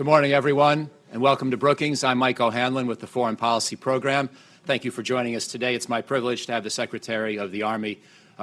Good morning, everyone, and welcome to Brookings. I'm Mike O'Hanlon with the Foreign Policy Program. Thank you for joining us today. It's my privilege to have the Secretary of the Army,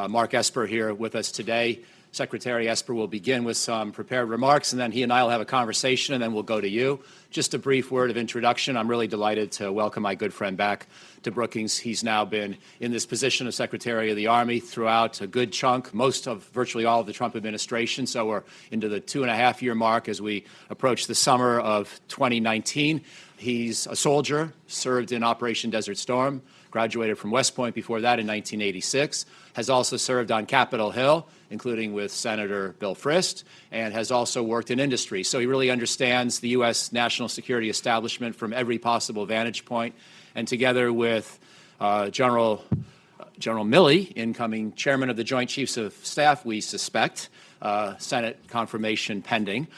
Mark Esper, here with us today. Secretary Esper will begin with some prepared remarks, and then he and I will have a conversation, and then we'll go to you. Just a brief word of introduction. I'm really delighted to welcome my good friend back to Brookings. He's now been in this position of Secretary of the Army throughout a good chunk, virtually all of the Trump administration, so we're into the 2.5-year mark as we approach the summer of 2019. He's a soldier, served in Operation Desert Storm, graduated from West Point before that in 1986, has also served on Capitol Hill, including with Senator Bill Frist, and has also worked in industry. So he really understands the U.S. national security establishment from every possible vantage point. And together with General Milley, incoming chairman of the Joint Chiefs of Staff, we suspect, Senate confirmation pending.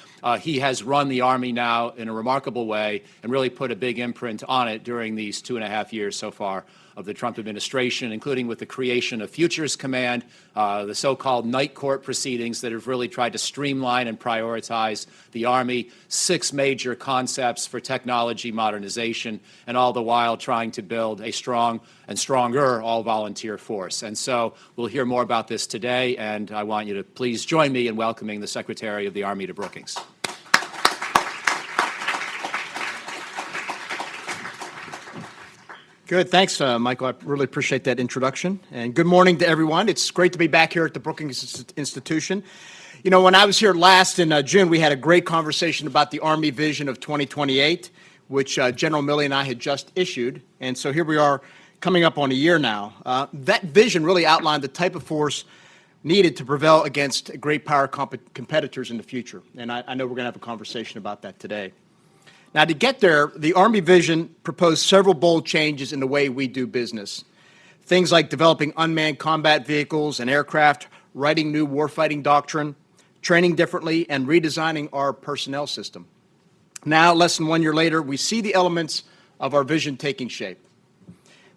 He has run the Army now in a remarkable way and really put a big imprint on it during these 2.5 years so far of the Trump administration, including with the creation of Futures Command, the so-called night court proceedings that have really tried to streamline and prioritize the Army, 6 major concepts for technology modernization, and all the while trying to build a strong and stronger all-volunteer force. And so we'll hear more about this today, and I want you to please join me in welcoming the Secretary of the Army to Brookings. Good. Thanks, Michael. I really appreciate that introduction. And good morning to everyone. It's great to be back here at the Brookings Institution. You know, when I was here last in June, we had a great conversation about the Army Vision of 2028, which General Milley and I had just issued. And so here we are coming up on a year now. That vision really outlined the type of force needed to prevail against great power competitors in the future. And I know we're going to have a conversation about that today. Now, to get there, the Army Vision proposed several bold changes in the way we do business. Things like developing unmanned combat vehicles and aircraft, writing new warfighting doctrine, training differently, and redesigning our personnel system. Now, less than 1 year later, we see the elements of our vision taking shape.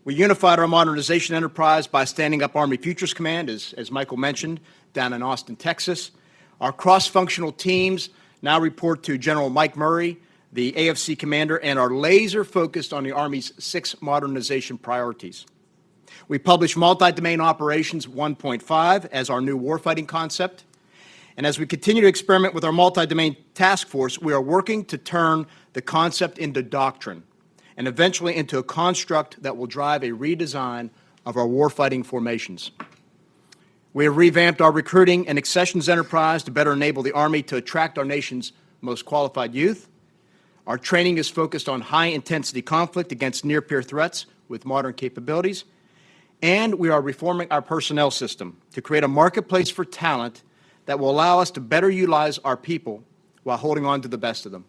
We unified our modernization enterprise by standing up Army Futures Command, as Michael mentioned, down in Austin, Texas. Our cross-functional teams now report to General Mike Murray, the AFC commander, and are laser focused on the Army's 6 modernization priorities. We published MultiDomain Operations 1.5 as our new warfighting concept. And as we continue to experiment with our multi-domain task force, we are working to turn the concept into doctrine and eventually into a construct that will drive a redesign of our warfighting formations. We have revamped our recruiting and accessions enterprise to better enable the Army to attract our nation's most qualified youth. Our training is focused on high-intensity conflict against near-peer threats with modern capabilities. And we are reforming our personnel system to create a marketplace for talent that will allow us to better utilize our people while holding on to the best of them.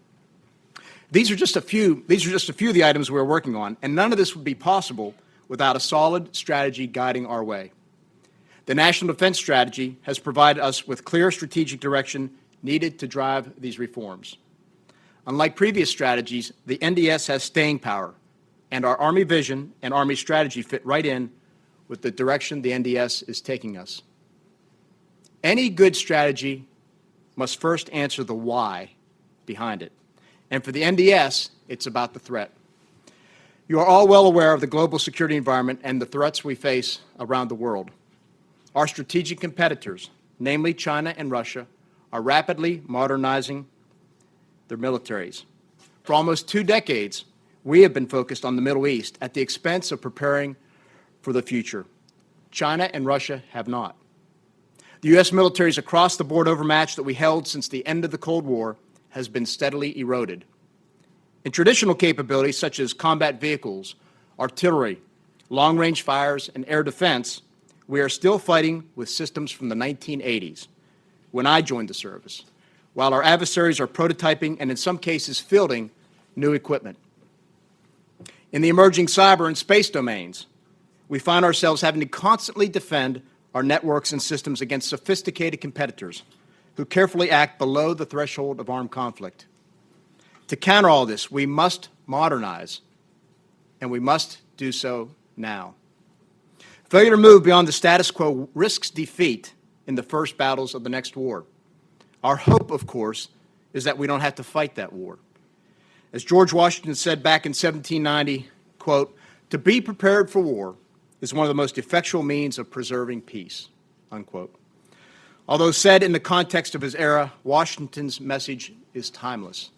These are just a few of the items we're working on, and none of this would be possible without a solid strategy guiding our way. The National Defense Strategy has provided us with clear strategic direction needed to drive these reforms. Unlike previous strategies, the NDS has staying power, and our Army vision and Army strategy fit right in with the direction the NDS is taking us. Any good strategy must first answer the why behind it. And for the NDS, it's about the threat. You are all well aware of the global security environment and the threats we face around the world. Our strategic competitors, namely China and Russia, are rapidly modernizing their militaries. For almost 2 decades, we have been focused on the Middle East at the expense of preparing for the future. China and Russia have not. The U.S. military's across-the-board overmatch that we held since the end of the Cold War has been steadily eroded. In traditional capabilities such as combat vehicles, artillery, long-range fires, and air defense, we are still fighting with systems from the 1980s, when I joined the service, while our adversaries are prototyping and in some cases fielding new equipment. In the emerging cyber and space domains, we find ourselves having to constantly defend our networks and systems against sophisticated competitors who carefully act below the threshold of armed conflict. To counter all this, we must modernize, and we must do so now. Failure to move beyond the status quo risks defeat in the first battles of the next war. Our hope, of course, is that we don't have to fight that war, As George Washington said back in 1790, quote, "To be prepared for war is one of the most effectual means of preserving peace," unquote. Although said in the context of his era, Washington's message is timeless.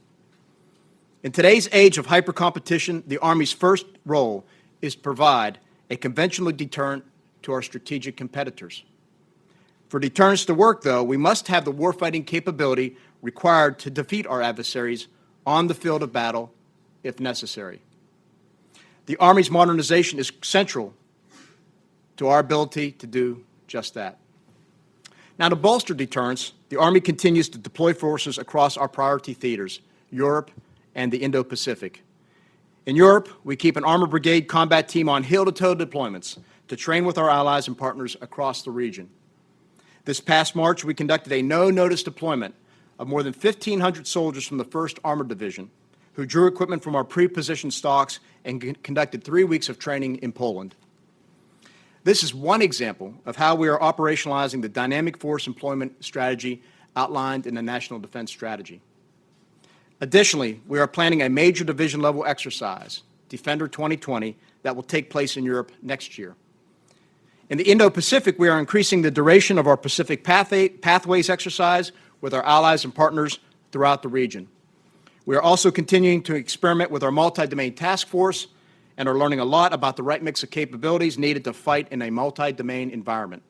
In today's age of hyper-competition, the Army's first role is to provide a conventional deterrent to our strategic competitors. For deterrence to work, though, we must have the warfighting capability required to defeat our adversaries on the field of battle if necessary. The Army's modernization is central to our ability to do just that. Now, to bolster deterrence, the Army continues to deploy forces across our priority theaters, Europe and the Indo-Pacific. In Europe, we keep an Armor Brigade combat team on heel-to-toe deployments to train with our allies and partners across the region. This past March, we conducted a no-notice deployment of more than 1,500 soldiers from the 1st Armored Division, who drew equipment from our pre-positioned stocks and conducted 3 weeks of training in Poland. This is one example of how we are operationalizing the dynamic force employment strategy outlined in the National Defense Strategy. Additionally, we are planning a major division-level exercise, Defender 2020, that will take place in Europe next year. In the Indo-Pacific, we are increasing the duration of our Pacific Pathways exercise with our allies and partners throughout the region. We are also continuing to experiment with our multi-domain task force and are learning a lot about the right mix of capabilities needed to fight in a multi-domain environment.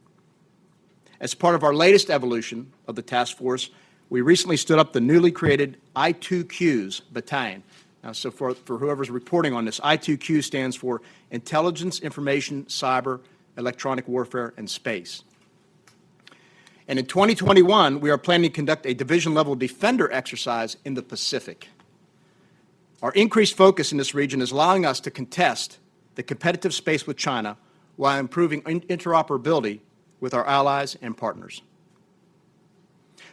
As part of our latest evolution of the task force, we recently stood up the newly created I2Qs battalion. Now, so for whoever's reporting on this, I2Q stands for Intelligence, Information, Cyber, Electronic Warfare, and Space. And in 2021, we are planning to conduct a division-level Defender exercise in the Pacific. Our increased focus in this region is allowing us to contest the competitive space with China while improving interoperability with our allies and partners.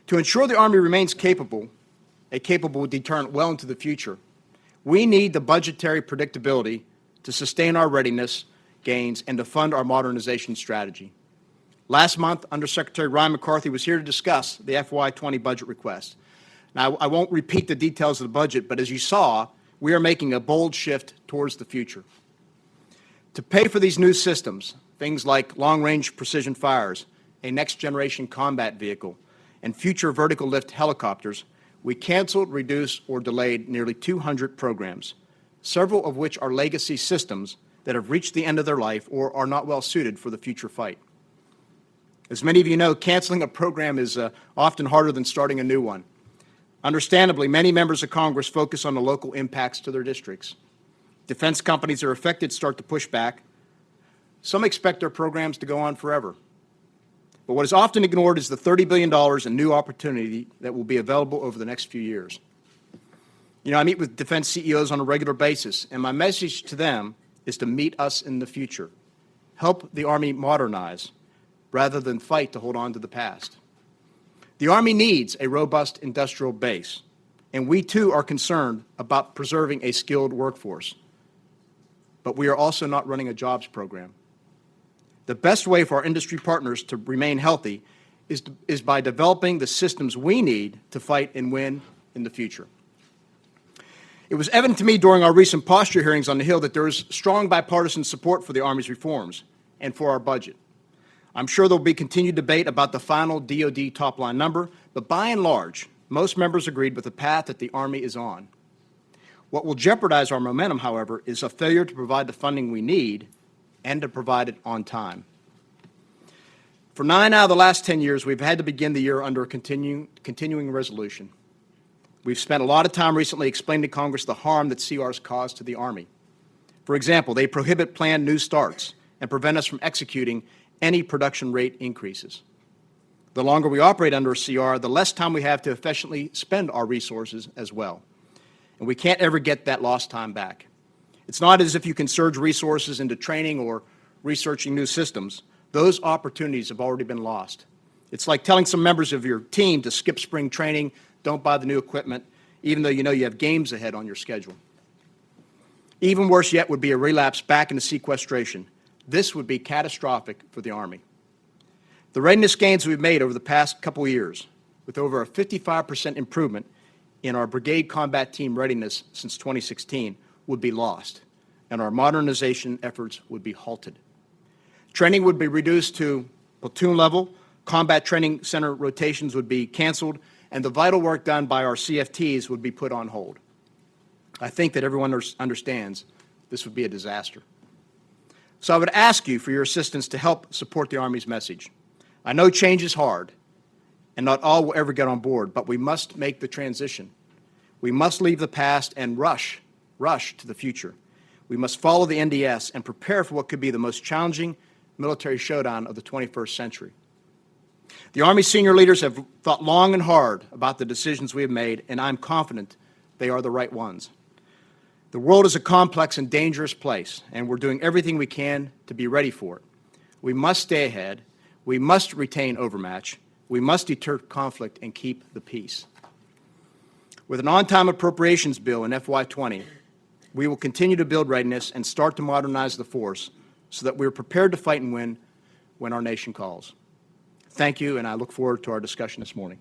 To ensure the Army remains a capable deterrent well into the future, we need the budgetary predictability to sustain our readiness gains and to fund our modernization strategy. Last month, Undersecretary Ryan McCarthy was here to discuss the FY20 budget request. Now, I won't repeat the details of the budget, but as you saw, we are making a bold shift towards the future. To pay for these new systems, things like long-range precision fires, a next-generation combat vehicle, and future vertical lift helicopters, we canceled, reduced, or delayed nearly 200 programs, several of which are legacy systems that have reached the end of their life or are not well suited for the future fight. As many of you know, canceling a program is often harder than starting a new one. Understandably, many members of Congress focus on the local impacts to their districts. Defense companies that are affected start to push back. Some expect their programs to go on forever. But what is often ignored is the $30 billion in new opportunity that will be available over the next few years. You know, I meet with defense CEOs on a regular basis, and my message to them is to meet us in the future. Help the Army modernize rather than fight to hold on to the past. The Army needs a robust industrial base, and we too are concerned about preserving a skilled workforce. But we are also not running a jobs program. The best way for our industry partners to remain healthy is by developing the systems we need to fight and win in the future. It was evident to me during our recent posture hearings on the Hill that there is strong bipartisan support for the Army's reforms and for our budget. I'm sure there will be continued debate about the final DoD top-line number, but by and large, most members agreed with the path that the Army is on. What will jeopardize our momentum, however, is a failure to provide the funding we need and to provide it on time. For 9 out of the last 10 years, we've had to begin the year under a continuing resolution. We've spent a lot of time recently explaining to Congress the harm that CRs cause to the Army. For example, they prohibit planned new starts and prevent us from executing any production rate increases. The longer we operate under a CR, the less time we have to efficiently spend our resources as well. And we can't ever get that lost time back. It's not as if you can surge resources into training or researching new systems. Those opportunities have already been lost. It's like telling some members of your team to skip spring training, don't buy the new equipment, even though you know you have games ahead on your schedule. Even worse yet would be a relapse back into sequestration. This would be catastrophic for the Army. The readiness gains we've made over the past couple of years, with over a 55% improvement in our brigade combat team readiness since 2016 would be lost, and our modernization efforts would be halted. Training would be reduced to platoon level, combat training center rotations would be canceled, and the vital work done by our CFTs would be put on hold. I think that everyone understands this would be a disaster. So I would ask you for your assistance to help support the Army's message. I know change is hard, and not all will ever get on board, but we must make the transition. We must leave the past and rush to the future. We must follow the NDS and prepare for what could be the most challenging military showdown of the 21st century. The Army senior leaders have thought long and hard about the decisions we have made, and I'm confident they are the right ones. The world is a complex and dangerous place, and we're doing everything we can to be ready for it. We must stay ahead. We must retain overmatch. We must deter conflict and keep the peace. With an on-time appropriations bill in FY20, we will continue to build readiness and start to modernize the force so that we are prepared to fight and win when our nation calls. Thank you, and I look forward to our discussion this morning.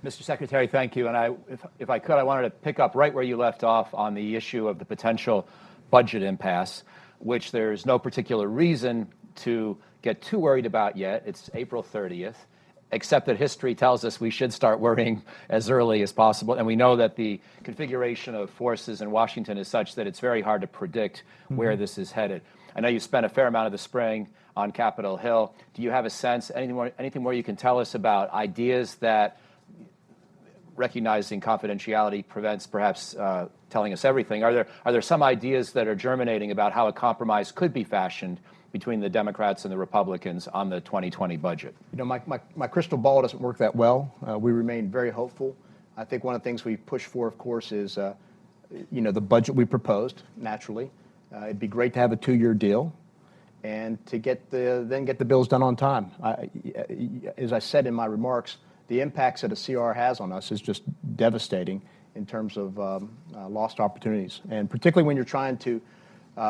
Mr. Secretary, thank you. And if I could, I wanted to pick up right where you left off on the issue of the potential budget impasse, which there's no particular reason to get too worried about yet. It's April 30th, except that history tells us we should start worrying as early as possible. And we know that the configuration of forces in Washington is such that it's very hard to predict where this is headed. I know you spent a fair amount of the spring on Capitol Hill. Do you have a sense, anything more you can tell us about ideas that, recognizing confidentiality prevents perhaps telling us everything, are there some ideas that are germinating about how a compromise could be fashioned between the Democrats and the Republicans on the 2020 budget? You know, my crystal ball doesn't work that well. We remain very hopeful. I think one of the things we push for, of course, is the budget we proposed, naturally. It'd be great to have a 2-year deal and to get the bills done on time. As I said in my remarks, the impacts that a CR has on us is just devastating in terms of lost opportunities, and particularly when you're trying to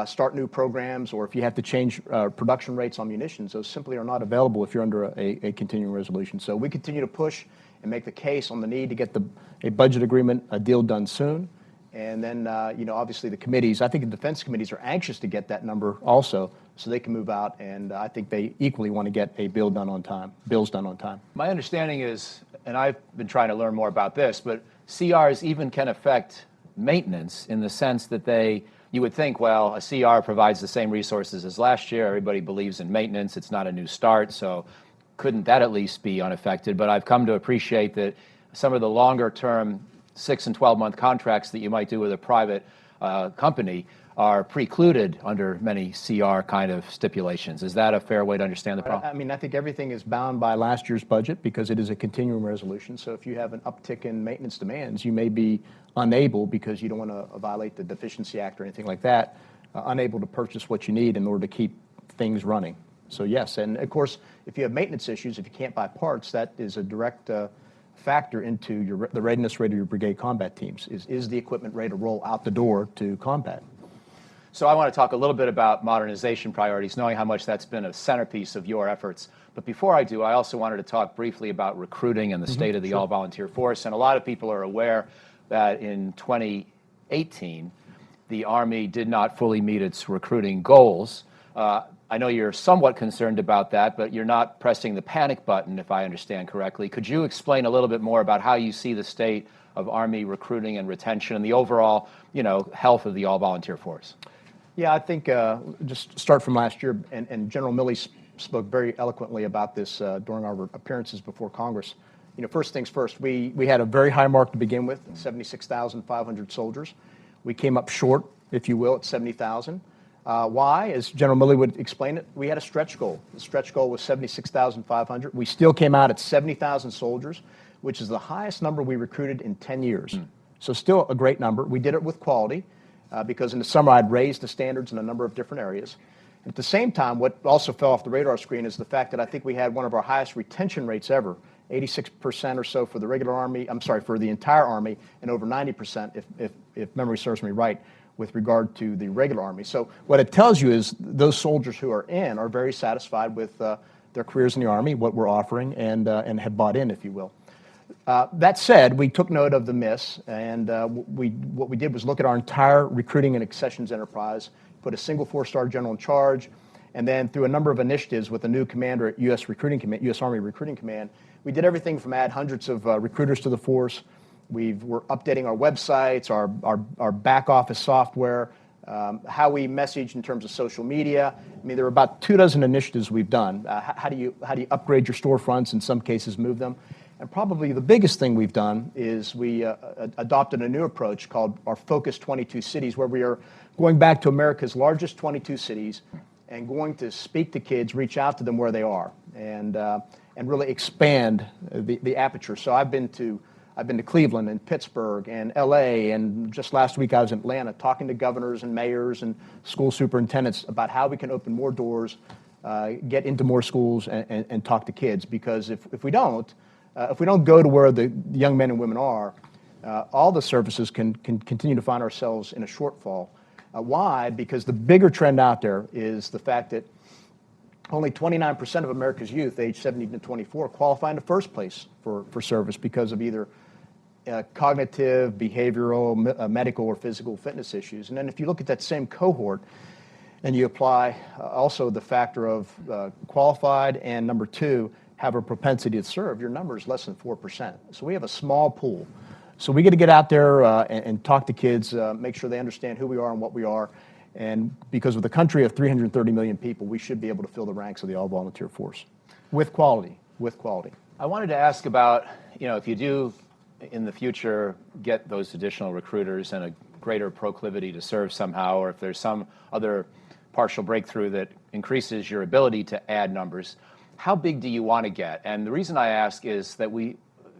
start new programs, or if you have to change production rates on munitions, those simply are not available if you're under a continuing resolution. So we continue to push and make the case on the need to get a budget agreement, a deal done soon. And then, obviously the committees, I think the defense committees are anxious to get that number also so they can move out, and I think they equally want to get a bills done on time. My understanding is, and I've been trying to learn more about this, but CRs even can affect maintenance in the sense that you would think, well, a CR provides the same resources as last year. Everybody believes in maintenance. It's not a new start, so couldn't that at least be unaffected? But I've come to appreciate that some of the longer-term 6- and 12-month contracts that you might do with a private company are precluded under many CR kind of stipulations. Is that a fair way to understand the problem? I mean, I think everything is bound by last year's budget because it is a continuing resolution. So if you have an uptick in maintenance demands, you may be unable, because you don't want to violate the Deficiency Act or anything like that, unable to purchase what you need in order to keep things running. So yes, and of course, if you have maintenance issues, if you can't buy parts, that is a direct factor into the readiness rate of your brigade combat teams. Is the equipment ready to roll out the door to combat? So I want to talk a little bit about modernization priorities, knowing how much that's been a centerpiece of your efforts. But before I do, I also wanted to talk briefly about recruiting and the state of the all-volunteer force. And a lot of people are aware that in 2018, the Army did not fully meet its recruiting goals. I know you're somewhat concerned about that, but you're not pressing the panic button, if I understand correctly. Could you explain a little bit more about how you see the state of Army recruiting and retention and the overall, health of the all-volunteer force? Yeah, I think just start from last year, and General Milley spoke very eloquently about this during our appearances before Congress. First things first, we had a very high mark to begin with, 76,500 soldiers. We came up short, if you will, at 70,000. Why? As General Milley would explain it, we had a stretch goal. The stretch goal was 76,500. We still came out at 70,000 soldiers, which is the highest number we recruited in 10 years. So still a great number. We did it with quality. Because in the summer I'd raised the standards in a number of different areas. At the same time, what also fell off the radar screen is the fact that I think we had one of our highest retention rates ever, 86% or so for the regular Army, for the entire Army, and over 90%, if memory serves me right, with regard to the regular Army. So what it tells you is those soldiers who are in are very satisfied with their careers in the Army, what we're offering, and have bought in, if you will. That said, we took note of the miss, and what we did was look at our entire recruiting and accessions enterprise, put a single 4-star general in charge, and then through a number of initiatives with a new commander at U.S. Army Recruiting Command, we did everything from add hundreds of recruiters to the force. We're updating our websites, our back office software, how we message in terms of social media. I mean, there are about 24 initiatives we've done. How do you upgrade your storefronts, in some cases move them? And probably the biggest thing we've done is we adopted a new approach called our Focus 22 Cities, where we are going back to America's largest 22 cities and going to speak to kids, reach out to them where they are, and really expand the aperture. So I've been to Cleveland and Pittsburgh and L.A., and just last week I was in Atlanta talking to governors and mayors and school superintendents about how we can open more doors, get into more schools, and talk to kids. Because if we don't go to where the young men and women are, all the services can continue to find ourselves in a shortfall. Why? Because the bigger trend out there is the fact that only 29% of America's youth aged 17 to 24 qualify in the first place for service because of either cognitive, behavioral, medical, or physical fitness issues. And then if you look at that same cohort and you apply also the factor of qualified and, number two, have a propensity to serve, your number is less than 4%. So we have a small pool. So we get to get out there and talk to kids, make sure they understand who we are and what we are. And because with a country of 330 million people, we should be able to fill the ranks of the all-volunteer force with quality, I wanted to ask about, if you do in the future get those additional recruiters and a greater proclivity to serve somehow, or if there's some other partial breakthrough that increases your ability to add numbers, how big do you want to get? And the reason I ask is that we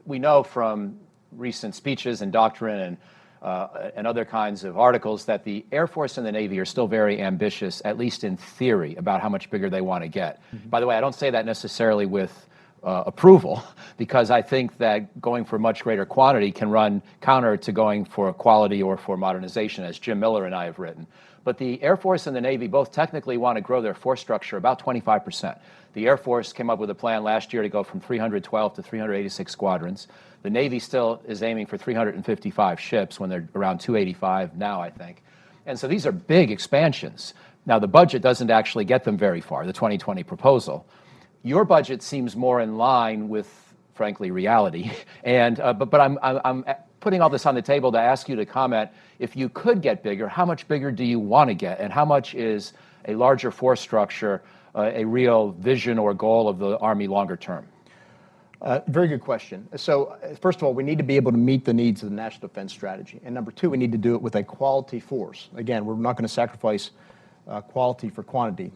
know from recent speeches and doctrine and other kinds of articles that the Air Force and the Navy are still very ambitious, at least in theory, about how much bigger they want to get. Mm-hmm. By the way, I don't say that necessarily with approval, because I think that going for much greater quantity can run counter to going for quality or for modernization, as Jim Miller and I have written. But the Air Force and the Navy both technically want to grow their force structure about 25%. The Air Force came up with a plan last year to go from 312 to 386 squadrons. The Navy still is aiming for 355 ships when they're around 285 now, I think. And so these are big expansions. Now, the budget doesn't actually get them very far, the 2020 proposal. Your budget seems more in line with, frankly, reality. And but I'm putting all this on the table to ask you to comment, if you could get bigger, how much bigger do you want to get? And how much is a larger force structure a real vision or goal of the Army longer term? Very good question. So first of all, we need to be able to meet the needs of the National Defense Strategy. And number two, we need to do it with a quality force. Again, we're not going to sacrifice quality for quantity.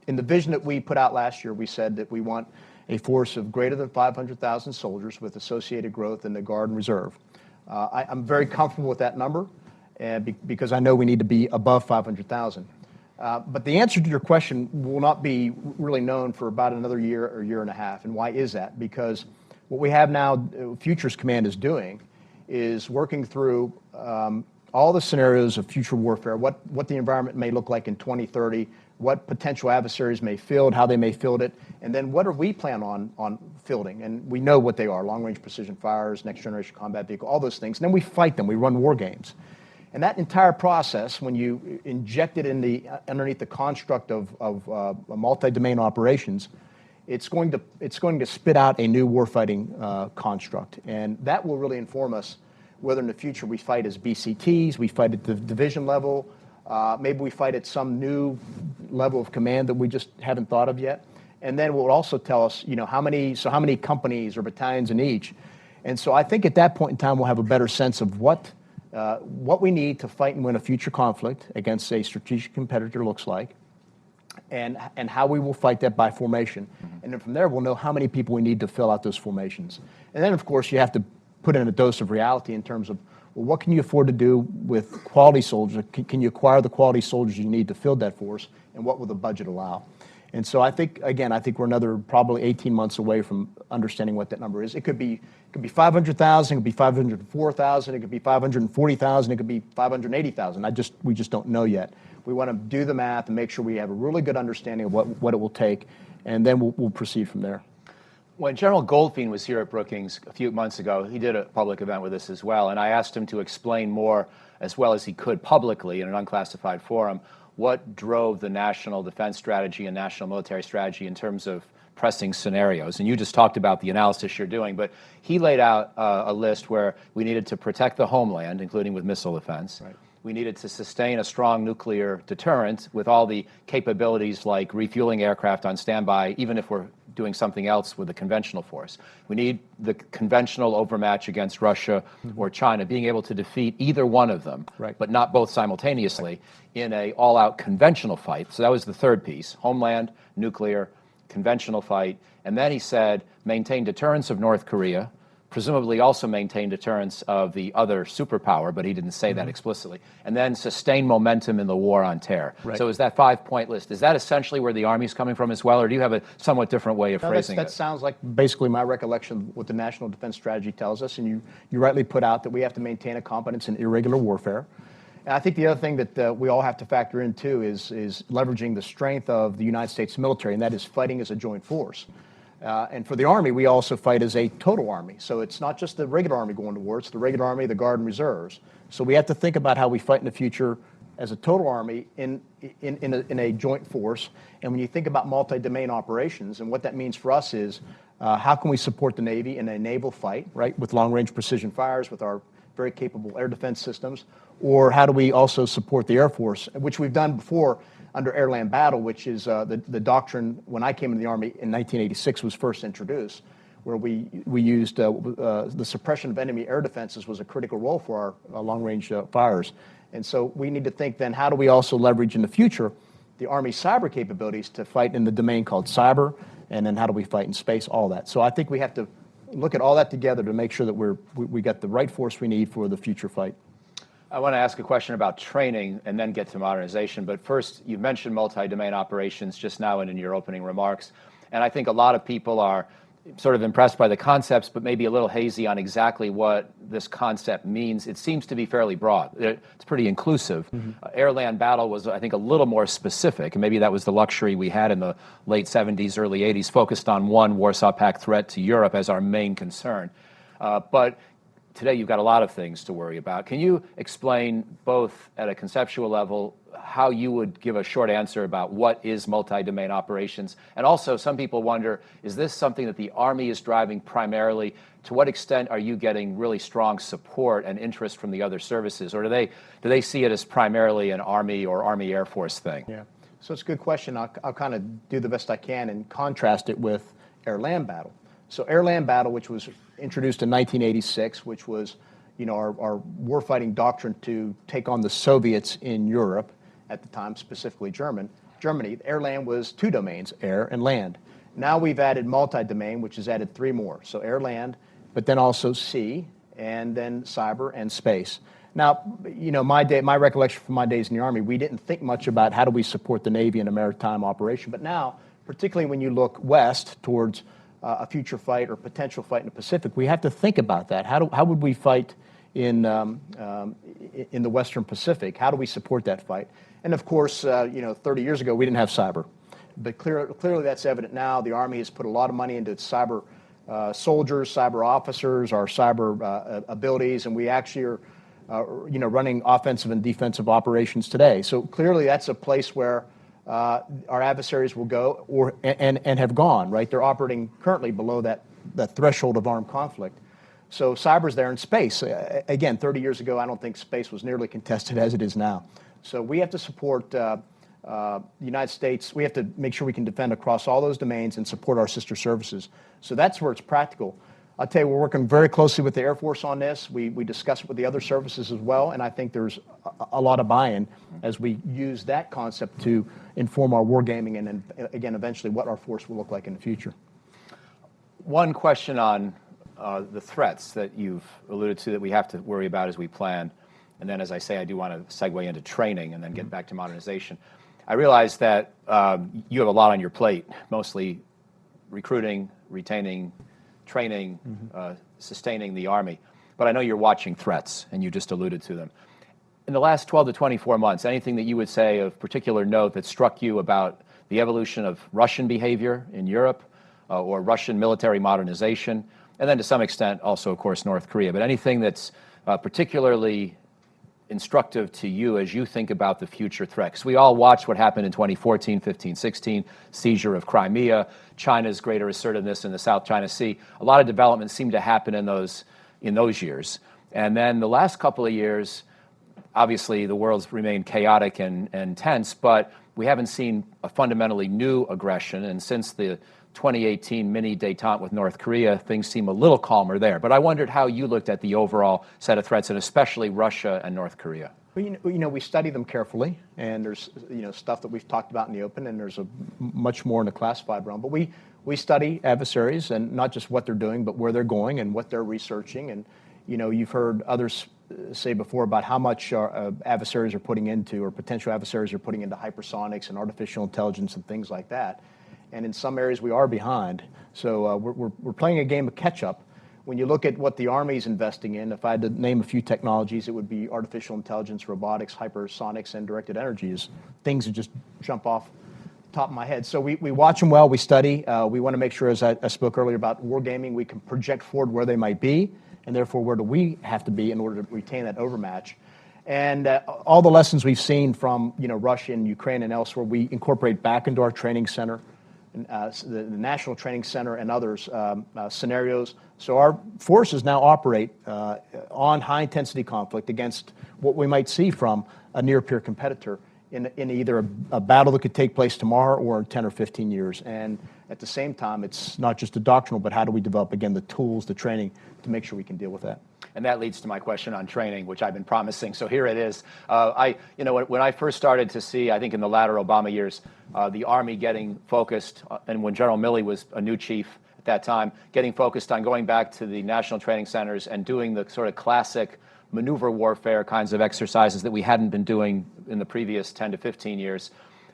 In the vision that we put out last year, we said that we want a force of greater than 500,000 soldiers with associated growth in the Guard and Reserve. I'm very comfortable with that number because I know we need to be above 500,000. But the answer to your question will not be really known for about another year or year and a half. And why is that? Because what we have now, Futures Command is doing, is working through all the scenarios of future warfare, what the environment may look like in 2030, what potential adversaries may field, how they may field it, and then what do we plan on fielding? And we know what they are: long-range precision fires, next-generation combat vehicle, all those things. And then we fight them. We run war games. And that entire process, when you inject it in underneath the construct of multi-domain operations, it's going to spit out a new warfighting construct, and that will really inform us whether in the future we fight as BCTs, we fight at the division level, maybe we fight at some new level of command that we just haven't thought of yet, and then it will also tell us, how many companies or battalions in each, and so I think at that point in time we'll have a better sense of what we need to fight and win a future conflict against a strategic competitor looks like, and how we will fight that by formation. Mm-hmm. And then from there, we'll know how many people we need to fill out those formations. And then, of course, you have to put in a dose of reality in terms of, well, what can you afford to do with quality soldiers? Can you acquire the quality soldiers you need to fill that force, and what will the budget allow? And so I think, again, I think we're another probably 18 months away from understanding what that number is. It could be 500,000, it could be 504,000, it could be 540,000, it could be 580,000. We just don't know yet. We want to do the math and make sure we have a really good understanding of what it will take, and then we'll proceed from there. When General Goldfein was here at Brookings a few months ago, he did a public event with us as well, and I asked him to explain more, as well as he could publicly in an unclassified forum, what drove the national defense strategy and national military strategy in terms of pressing scenarios. And you just talked about the analysis you're doing, but he laid out a list where we needed to protect the homeland, including with missile defense. Right. We needed to sustain a strong nuclear deterrent with all the capabilities like refueling aircraft on standby, even if we're doing something else with a conventional force. We need the conventional overmatch against Russia or China, being able to defeat either one of them, right, but not both simultaneously in a all-out conventional fight. So that was the third piece: homeland, nuclear, conventional fight. And then he said, maintain deterrence of North Korea, presumably also maintain deterrence of the other superpower, but he didn't say that explicitly, and then sustain momentum in the war on terror. Right. So is that 5-point list, is that essentially where the Army's coming from as well, or do you have a somewhat different way of phrasing it? That sounds like basically my recollection of what the National Defense Strategy tells us, and you rightly put out that we have to maintain a competence in irregular warfare. And I think the other thing that we all have to factor in, too, is leveraging the strength of the United States military, and that is fighting as a joint force. And for the Army, we also fight as a total Army. So it's not just the regular Army going to war, it's the regular Army, the Guard, and Reserves. So we have to think about how we fight in the future as a total Army in a joint force. And when you think about multi-domain operations, and what that means for us is how can we support the Navy in a naval fight, right, with long-range precision fires, with our very capable air defense systems, or how do we also support the Air Force, which we've done before under air-land battle, which is the doctrine when I came into the Army in 1986 was first introduced, where we used the suppression of enemy air defenses was a critical role for our long-range fires. And so we need to think then, how do we also leverage in the future the Army cyber capabilities to fight in the domain called cyber, and then how do we fight in space, all that. So I think we have to look at all that together to make sure that we got the right force we need for the future fight. I want to ask a question about training and then get to modernization. But first, you mentioned multi-domain operations just now and in your opening remarks. And I think a lot of people are sort of impressed by the concepts, but maybe a little hazy on exactly what this concept means. It seems to be fairly broad. It's pretty inclusive. Air-land battle was, I think, a little more specific. And maybe that was the luxury we had in the late 70s, early 80s, focused on one Warsaw Pact threat to Europe as our main concern. But today, you've got a lot of things to worry about. Can you explain, both at a conceptual level, how you would give a short answer about what is multi-domain operations? And also, some people wonder, is this something that the Army is driving primarily? To what extent are you getting really strong support and interest from the other services? Or do they see it as primarily an Army or Army Air Force thing? Yeah, so it's a good question. I'll kind of do the best I can and contrast it with air-land battle. So air-land battle, which was introduced in 1986, which was, our warfighting doctrine to take on the Soviets in Europe at the time, specifically Germany. Air-land was two domains, air and land. Now we've added multi-domain, which has added three more. So air-land, but then also sea, and then cyber and space. Now, my recollection from my days in the Army, we didn't think much about how do we support the Navy in a maritime operation. But now, particularly when you look west towards a future fight or potential fight in the Pacific, we have to think about that. How would we fight in the Western Pacific? How do we support that fight? And of course, 30 years ago, we didn't have cyber. But clearly that's evident now. The Army has put a lot of money into cyber soldiers, cyber officers, our cyber abilities, and we actually are running offensive and defensive operations today. So clearly that's a place where our adversaries will go and have gone, right? They're operating currently below that threshold of armed conflict. So cyber's there in space. Again, 30 years ago, I don't think space was nearly contested as it is now. So we have to support the United States. We have to make sure we can defend across all those domains and support our sister services. So that's where it's practical. I'll tell you, we're working very closely with the Air Force on this. We discuss it with the other services as well, and I think there's a lot of buy-in as we use that concept to inform our wargaming and then, again, eventually what our force will look like in the future. One question on the threats that you've alluded to that we have to worry about as we plan. And then, as I say, I do want to segue into training and then get back to modernization. I realize that you have a lot on your plate, mostly recruiting, retaining, training, sustaining the Army. But I know you're watching threats, and you just alluded to them. In the last 12 to 24 months, anything that you would say of particular note that struck you about the evolution of Russian behavior in Europe or Russian military modernization, and then to some extent also, of course, North Korea, but anything that's particularly instructive to you as you think about the future threats? We all watched what happened in 2014, 15, 16, seizure of Crimea, China's greater assertiveness in the South China Sea. A lot of developments seem to happen in those years. And then the last couple of years, obviously the world's remained chaotic and tense, but we haven't seen a fundamentally new aggression. And since the 2018 mini détente with North Korea, things seem a little calmer there. But I wondered how you looked at the overall set of threats, and especially Russia and North Korea. Well, we study them carefully, and there's stuff that we've talked about in the open, and there's much more in the classified realm. But we study adversaries, and not just what they're doing, but where they're going and what they're researching. And you've heard others say before about how much adversaries are putting into, or potential adversaries are putting into hypersonics and artificial intelligence and things like that. And in some areas we are behind. So we're playing a game of catch-up. When you look at what the Army's investing in, if I had to name a few technologies, it would be artificial intelligence, robotics, hypersonics, and directed energy. Things that just jump off the top of my head. So we watch them well, we study. We want to make sure, as I spoke earlier about wargaming, we can project forward where they might be, and therefore where do we have to be in order to retain that overmatch. And all the lessons we've seen from Russia and Ukraine and elsewhere, we incorporate back into our training center, the National Training Center and others scenarios. So our forces now operate on high-intensity conflict against what we might see from a near-peer competitor in either a battle that could take place tomorrow or in 10 or 15 years. And at the same time, it's not just a doctrinal, but how do we develop, again, the tools, the training to make sure we can deal with that. And that leads to my question on training, which I've been promising. So here it is. When I first started to see, I think in the latter Obama years, the Army getting focused, and when General Milley was a new chief at that time, getting focused on going back to the national training centers and doing the sort of classic maneuver warfare kinds of exercises that we hadn't been doing in the previous 10 to 15 years.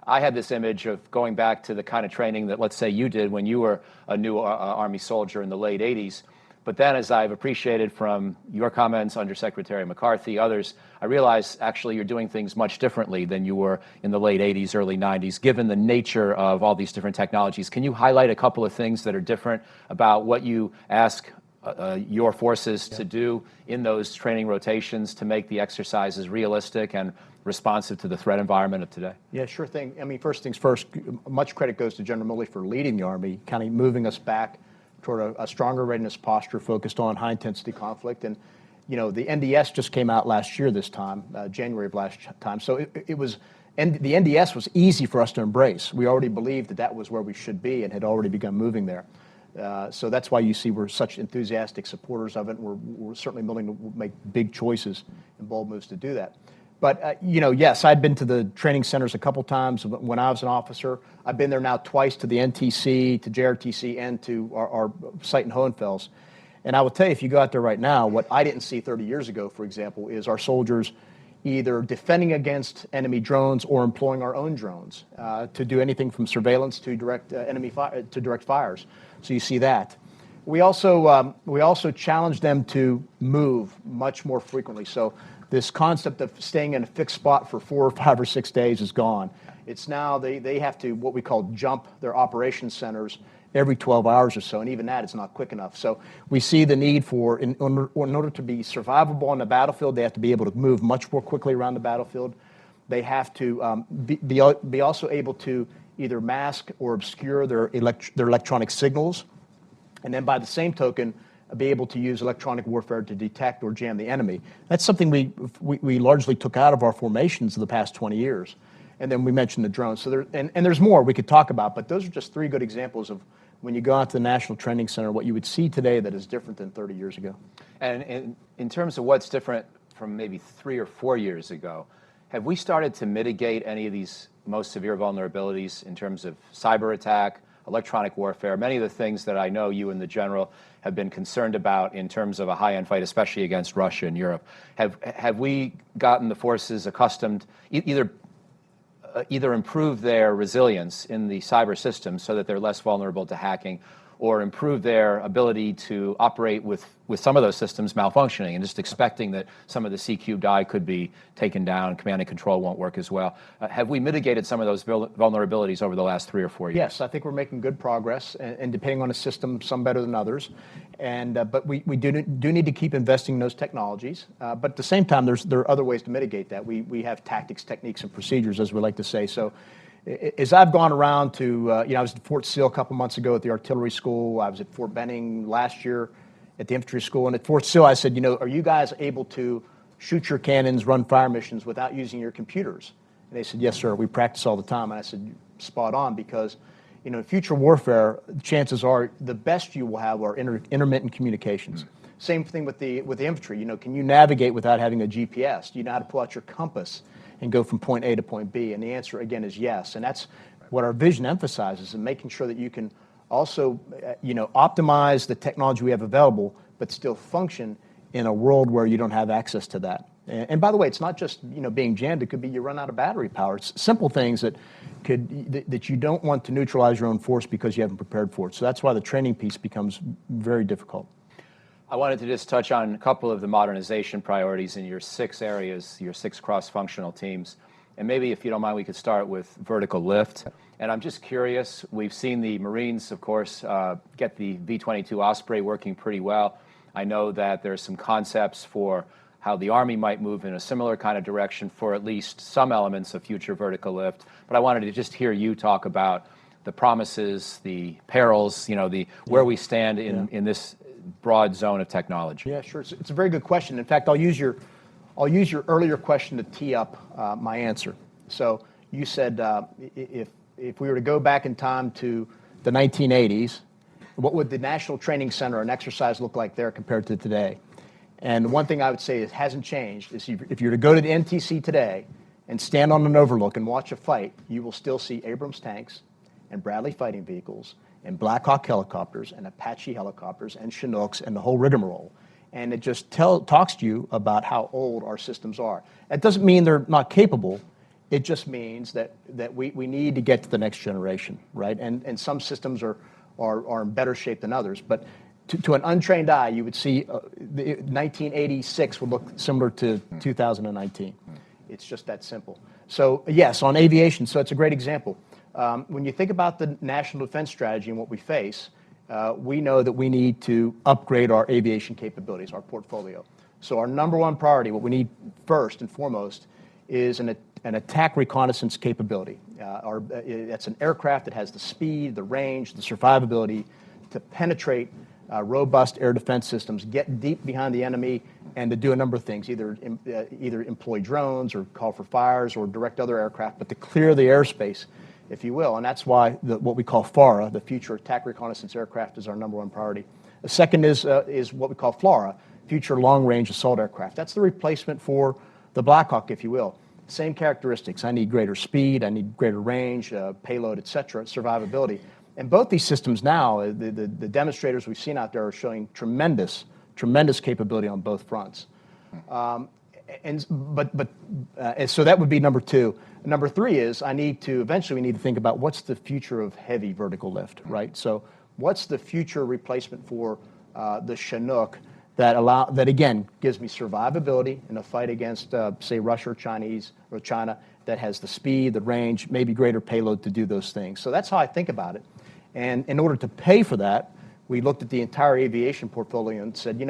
I had this image of going back to the kind of training that, let's say, you did when you were a new Army soldier in the late 80s. But then, as I've appreciated from your comments, Undersecretary McCarthy, others, I realize actually you're doing things much differently than you were in the late 80s, early 90s, given the nature of all these different technologies. Can you highlight a couple of things that are different about what you ask your forces to do in those training rotations to make the exercises realistic and responsive to the threat environment of today? Yeah, sure thing. I mean, first things first, much credit goes to General Milley for leading the Army, kind of moving us back toward a stronger readiness posture focused on high-intensity conflict. And, the NDS just came out last year this time, January of last time. So it was, and the NDS was easy for us to embrace. We already believed that was where we should be and had already begun moving there. So that's why you see we're such enthusiastic supporters of it. We're certainly willing to make big choices and bold moves to do that. But, yes, I'd been to the training centers a couple times when I was an officer. I've been there now twice to the NTC, to JRTC, and to our site in Hohenfels. And I will tell you, if you go out there right now, what I didn't see 30 years ago, for example, is our soldiers either defending against enemy drones or employing our own drones to do anything from surveillance to direct direct fires. So you see that. We also challenge them to move much more frequently. So this concept of staying in a fixed spot for 4 or 5 or 6 days is gone. It's now they have to, what we call, jump their operations centers every 12 hours or so, and even that is not quick enough. So we see the need for, in order to be survivable on the battlefield, they have to be able to move much more quickly around the battlefield. They have to be also able to either mask or obscure their electronic signals, and then by the same token, be able to use electronic warfare to detect or jam the enemy. That's something we largely took out of our formations in the past 20 years. And then we mentioned the drones. So there's more we could talk about, but those are just 3 good examples of when you go out to the National Training Center, what you would see today that is different than 30 years ago. And in terms of what's different from maybe 3 or 4 years ago, have we started to mitigate any of these most severe vulnerabilities in terms of cyber attack, electronic warfare, many of the things that I know you and the General have been concerned about in terms of a high-end fight, especially against Russia and Europe? Have we gotten the forces accustomed, either either improve their resilience in the cyber system so that they're less vulnerable to hacking, or improve their ability to operate with some of those systems malfunctioning and just expecting that some of the C-cubed-I could be taken down, command and control won't work as well. Have we mitigated some of those vulnerabilities over the last 3 or 4 years? Yes, I think we're making good progress, and depending on the system, some better than others. But we do need to keep investing in those technologies. But at the same time, there are other ways to mitigate that. We have tactics, techniques, and procedures, as we like to say. So as I've gone around to, I was at Fort Sill a couple months ago at the artillery school. I was at Fort Benning last year at the infantry school. And at Fort Sill, I said, are you guys able to shoot your cannons, run fire missions without using your computers? And they said, yes, sir, we practice all the time. And I said, spot on, because in future warfare, chances are the best you will have are intermittent communications. Same thing with the infantry. Can you navigate without having a GPS? Do you know how to pull out your compass and go from point A to point B? And the answer, again, is yes. And that's what our vision emphasizes, and making sure that you can also, optimize the technology we have available, but still function in a world where you don't have access to that. And by the way, it's not just, being jammed. It could be you run out of battery power. It's simple things that you don't want to neutralize your own force because you haven't prepared for it. So that's why the training piece becomes very difficult. I wanted to just touch on a couple of the modernization priorities in your 6 areas, your 6 cross-functional teams. And maybe, if you don't mind, we could start with vertical lift. And I'm just curious, we've seen the Marines, of course, get the V-22 Osprey working pretty well. I know that there's some concepts for how the Army might move in a similar kind of direction for at least some elements of future vertical lift. But I wanted to just hear you talk about the promises, the perils, where we stand in this broad zone of technology. Yeah, sure. It's a very good question. In fact, I'll use your earlier question to tee up my answer. So you said if we were to go back in time to the 1980s, what would the National Training Center and exercise look like there compared to today? And one thing I would say that hasn't changed is if you were to go to the NTC today and stand on an overlook and watch a fight, you will still see Abrams tanks and Bradley fighting vehicles and Black Hawk helicopters and Apache helicopters and Chinooks and the whole rigmarole. And it just talks to you about how old our systems are. That doesn't mean they're not capable. It just means that we need to get to the next generation, right? And some systems are in better shape than others. But to an untrained eye, you would see 1986 would look similar to 2019. It's just that simple. So yes, on aviation, so it's a great example. When you think about the national defense strategy and what we face, we know that we need to upgrade our aviation capabilities, our portfolio. So our number one priority, what we need first and foremost, is an attack reconnaissance capability. That's an aircraft that has the speed, the range, the survivability to penetrate robust air defense systems, get deep behind the enemy, and to do a number of things, either employ drones or call for fires or direct other aircraft, but to clear the airspace, if you will. And that's why what we call FARA, the Future Attack Reconnaissance Aircraft, is our number one priority. The second is what we call FLRAA, Future Long Range Assault Aircraft. That's the replacement for the Black Hawk, if you will. Same characteristics. I need greater speed, I need greater range, payload, et cetera, survivability. And both these systems now, the demonstrators we've seen out there are showing tremendous capability on both fronts. So that would be number two. Number three is eventually we need to think about what's the future of heavy vertical lift, right? So what's the future replacement for the Chinook that again gives me survivability in a fight against, say, Russia or China, that has the speed, the range, maybe greater payload to do those things. So that's how I think about it. And in order to pay for that, we looked at the entire aviation portfolio and said,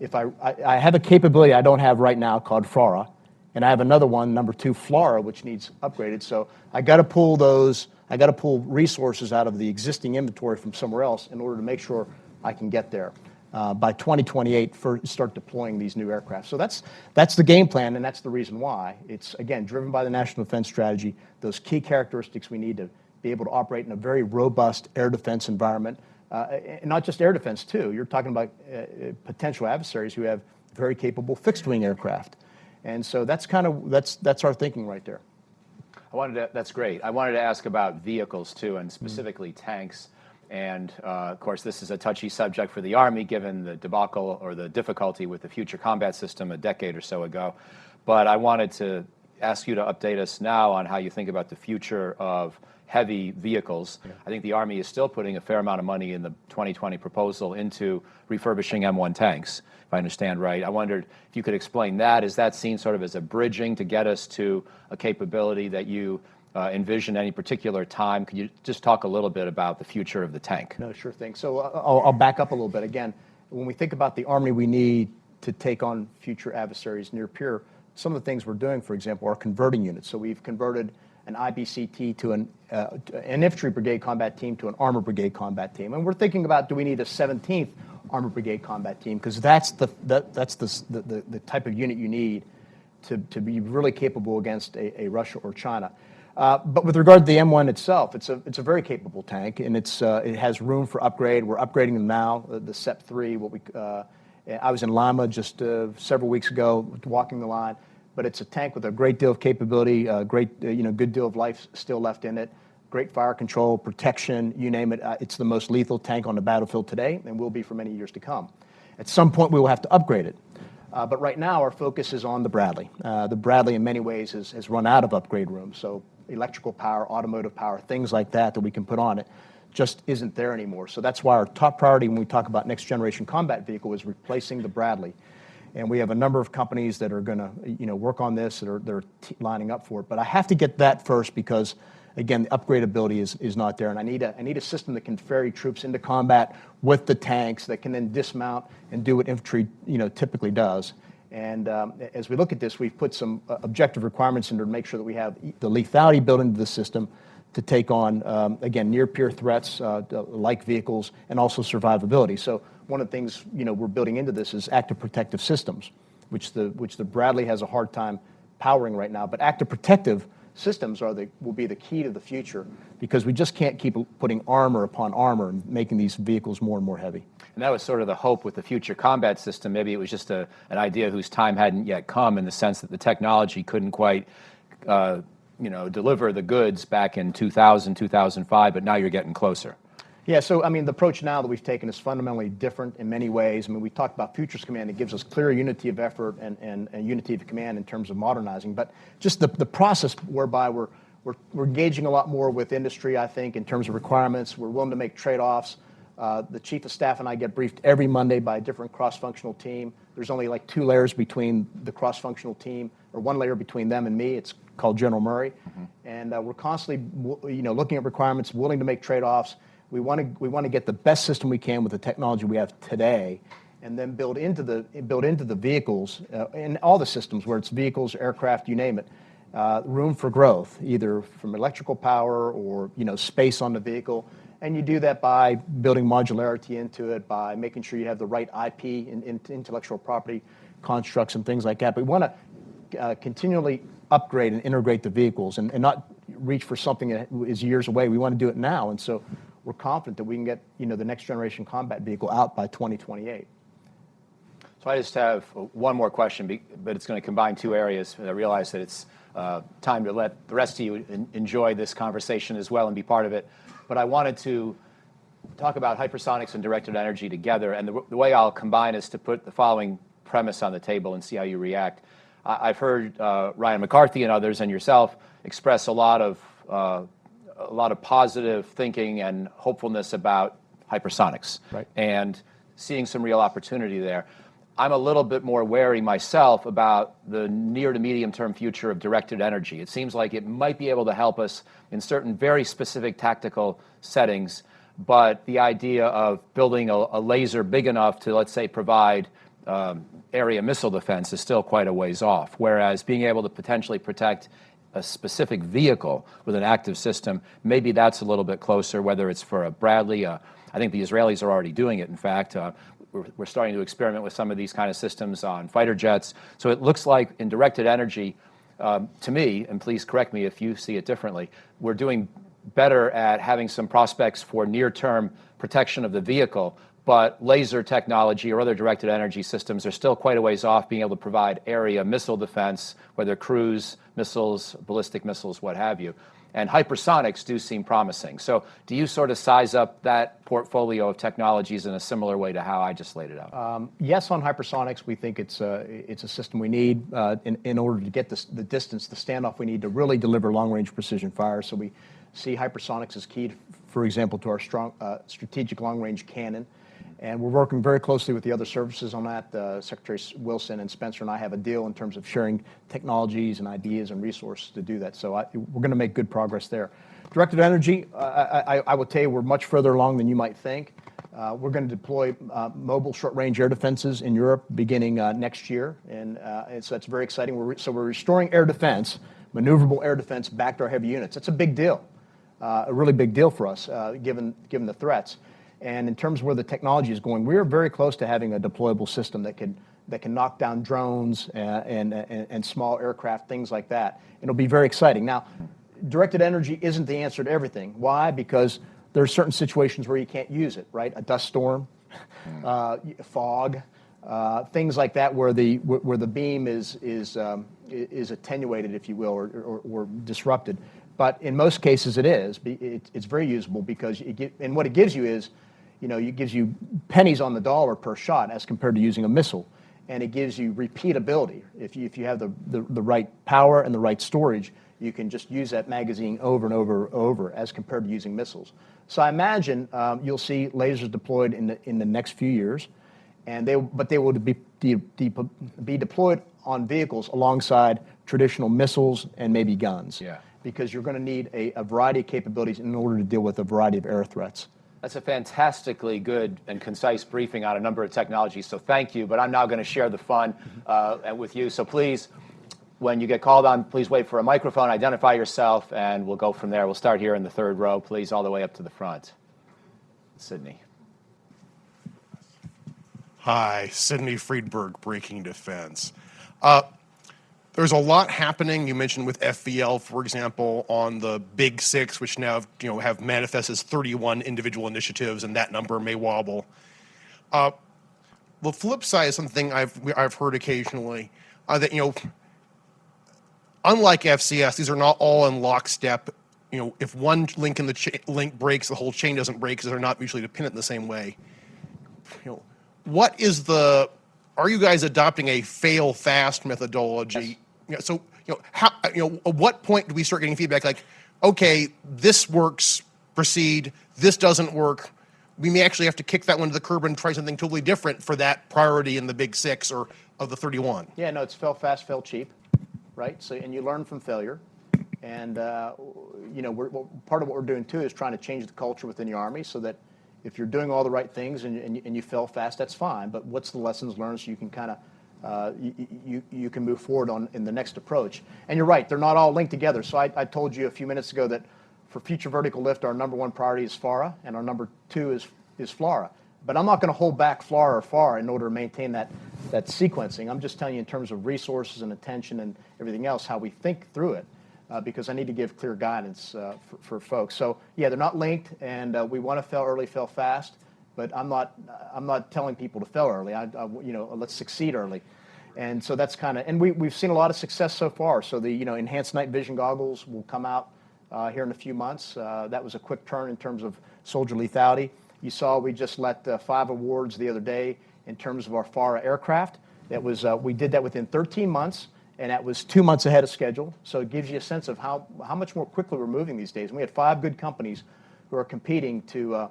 if I have a capability I don't have right now called FLRAA, and I have another one, number two, FLRAA, which needs upgraded. So I got to pull resources out of the existing inventory from somewhere else in order to make sure I can get there by 2028 start deploying these new aircraft. So that's the game plan, and that's the reason why. It's, again, driven by the National Defense Strategy, those key characteristics we need to be able to operate in a very robust air defense environment, and not just air defense, too. You're talking about potential adversaries who have very capable fixed-wing aircraft. And so that's our thinking right there. That's great. I wanted to ask about vehicles, too, and specifically tanks. And, of course, this is a touchy subject for the Army, given the debacle or the difficulty with the Future Combat System a decade or so ago. But I wanted to ask you to update us now on how you think about the future of heavy vehicles. Yeah. I think the Army is still putting a fair amount of money in the 2020 proposal into refurbishing M1 tanks, if I understand right. I wondered if you could explain that. Is that seen sort of as a bridging to get us to a capability that you envision any particular time? Could you just talk a little bit about the future of the tank? No, sure thing. So I'll back up a little bit. Again, when we think about the Army we need to take on future adversaries near peer, some of the things we're doing, for example, are converting units. So we've converted an IBCT to an infantry brigade combat team to an armor brigade combat team. And we're thinking about, do we need a 17th armor brigade combat team? Because that's the type of unit you need to be really capable against a Russia or China. But with regard to the M1 itself, it's a very capable tank, and it has room for upgrade. We're upgrading them now. The SEP-3, I was in Lima just several weeks ago, walking the line. But it's a tank with a great deal of capability, good deal of life still left in it, great fire control, protection, you name it. It's the most lethal tank on the battlefield today, and will be for many years to come. At some point, we will have to upgrade it. But right now, our focus is on the Bradley. The Bradley, in many ways, has run out of upgrade room. So electrical power, automotive power, things like that we can put on it just isn't there anymore. So that's why our top priority when we talk about next generation combat vehicle is replacing the Bradley. And we have a number of companies that are going to, work on this, that are lining up for it. But I have to get that first because, again, the upgradability is not there. And I need a system that can ferry troops into combat with the tanks that can then dismount and do what infantry, typically does. And as we look at this, we've put some objective requirements in to make sure that we have the lethality built into the system to take on, again, near-peer threats like vehicles and also survivability. So one of the things we're building into this is active protective systems, which the Bradley has a hard time powering right now. But active protective systems will be the key to the future because we just can't keep putting armor upon armor and making these vehicles more and more heavy. And that was sort of the hope with the future combat system. Maybe it was just an idea whose time hadn't yet come in the sense that the technology couldn't quite deliver the goods back in 2000, 2005, but now you're getting closer. Yeah, so I mean, the approach now that we've taken is fundamentally different in many ways. I mean, we talked about Futures Command. It gives us clear unity of effort and unity of command in terms of modernizing. But just the process whereby we're engaging a lot more with industry, I think, in terms of requirements. We're willing to make trade-offs. The Chief of Staff and I get briefed every Monday by a different cross-functional team. There's only like 2 layers between the cross-functional team, or 1 layer between them and me. It's called General Murray. Mm-hmm. And we're constantly looking at requirements, willing to make trade-offs. We want to get the best system we can with the technology we have today, and then build into the vehicles in all the systems, where it's vehicles, aircraft, you name it, room for growth, either from electrical power or space on the vehicle. And you do that by building modularity into it, by making sure you have the right IP and intellectual property constructs and things like that. But we want to continually upgrade and integrate the vehicles and not reach for something that is years away. We want to do it now. And so we're confident that we can get the next generation combat vehicle out by 2028. So I just have one more question, but it's going to combine 2 areas. I realize that it's time to let the rest of you enjoy this conversation as well and be part of it. But I wanted to talk about hypersonics and directed energy together. And the way I'll combine is to put the following premise on the table and see how you react. I've heard Ryan McCarthy and others and yourself express a lot of positive thinking and hopefulness about hypersonics, right, and seeing some real opportunity there. I'm a little bit more wary myself about the near to medium term future of directed energy. It seems like it might be able to help us in certain very specific tactical settings, but the idea of building a laser big enough to, let's say, provide area missile defense is still quite a ways off, whereas being able to potentially protect a specific vehicle with an active system, maybe that's a little bit closer, whether it's for a Bradley. I think the Israelis are already doing it, in fact. We're starting to experiment with some of these kind of systems on fighter jets. So it looks like in directed energy, to me, and please correct me if you see it differently, we're doing better at having some prospects for near-term protection of the vehicle, but laser technology or other directed energy systems are still quite a ways off being able to provide area missile defense, whether cruise missiles, ballistic missiles, what have you. and hypersonics do seem promising. So do you sort of size up that portfolio of technologies in a similar way to how I just laid it out? Yes, on hypersonics, we think it's a system we need in order to get the distance, the standoff we need to really deliver long-range precision fire. So we see hypersonics as key, for example, to our strong strategic long-range cannon. And we're working very closely with the other services on that. Secretaries Wilson and Spencer and I have a deal in terms of sharing technologies and ideas and resources to do that. So we're going to make good progress there. Directed energy, I will tell you, we're much further along than you might think. We're going to deploy mobile short-range air defenses in Europe beginning next year, and so that's very exciting. We're restoring air defense, maneuverable air defense, back to our heavy units. That's a big deal, a really big deal for us, given the threats. And in terms of where the technology is going, we're very close to having a deployable system that can knock down drones and small aircraft, things like that. It'll be very exciting. Now, directed energy isn't the answer to everything. Why? Because there are certain situations where you can't use it, right? A dust storm, fog, things like that, where the beam is attenuated, if you will, or disrupted. But in most cases, it is. It's very usable because and what it gives you is, it gives you pennies on the dollar per shot as compared to using a missile, and it gives you repeatability. If you have the right power and the right storage, you can just use that magazine over and over and over as compared to using missiles. So I imagine you'll see lasers deployed in the next few years, but they will be deployed on vehicles alongside traditional missiles and maybe guns. Yeah. Because you're going to need a variety of capabilities in order to deal with a variety of air threats. That's a fantastically good and concise briefing on a number of technologies, so thank you. But I'm now going to share the fun with you. So please, when you get called on, please wait for a microphone, identify yourself, and we'll go from there. We'll start here in the third row, please, all the way up to the front. Sydney. Hi, Sidney Friedberg, Breaking Defense. There's a lot happening. You mentioned with FVL, for example, on the Big Six, which now have manifest as 31 individual initiatives, and that number may wobble. The flip side is something I've heard occasionally that unlike FCS, these are not all in lockstep. If one link in the link breaks, the whole chain doesn't break because they're not mutually dependent in the same way. Are you guys adopting a fail fast methodology? Yes. So, how, at what point do we start getting feedback like, okay, this works, proceed, this doesn't work, we may actually have to kick that one to the curb and try something totally different for that priority in the Big Six or of the 31? Yeah, no, it's fail fast, fail cheap, right? So, and you learn from failure. And, part of what we're doing, too, is trying to change the culture within the Army so that if you're doing all the right things and you fail fast, that's fine. But what's the lessons learned so you can kind of you can move forward in the next approach. And you're right, they're not all linked together. So I told you a few minutes ago that for future vertical lift, our number one priority is FARA, and our number two is FLRAA. But I'm not going to hold back FLRAA or FARA in order to maintain that sequencing. I'm just telling you in terms of resources and attention and everything else how we think through it, because I need to give clear guidance for folks. So yeah, they're not linked, and we want to fail early, fail fast. But I'm not telling people to fail early. Let's succeed early. And so that's kind of, and we've seen a lot of success so far. So the enhanced night vision goggles will come out here in a few months. That was a quick turn in terms of soldier lethality. You saw we just let 5 awards the other day in terms of our FARA aircraft. That was we did that within 13 months, and that was 2 months ahead of schedule. So it gives you a sense of how much more quickly we're moving these days. And we had 5 good companies who are competing to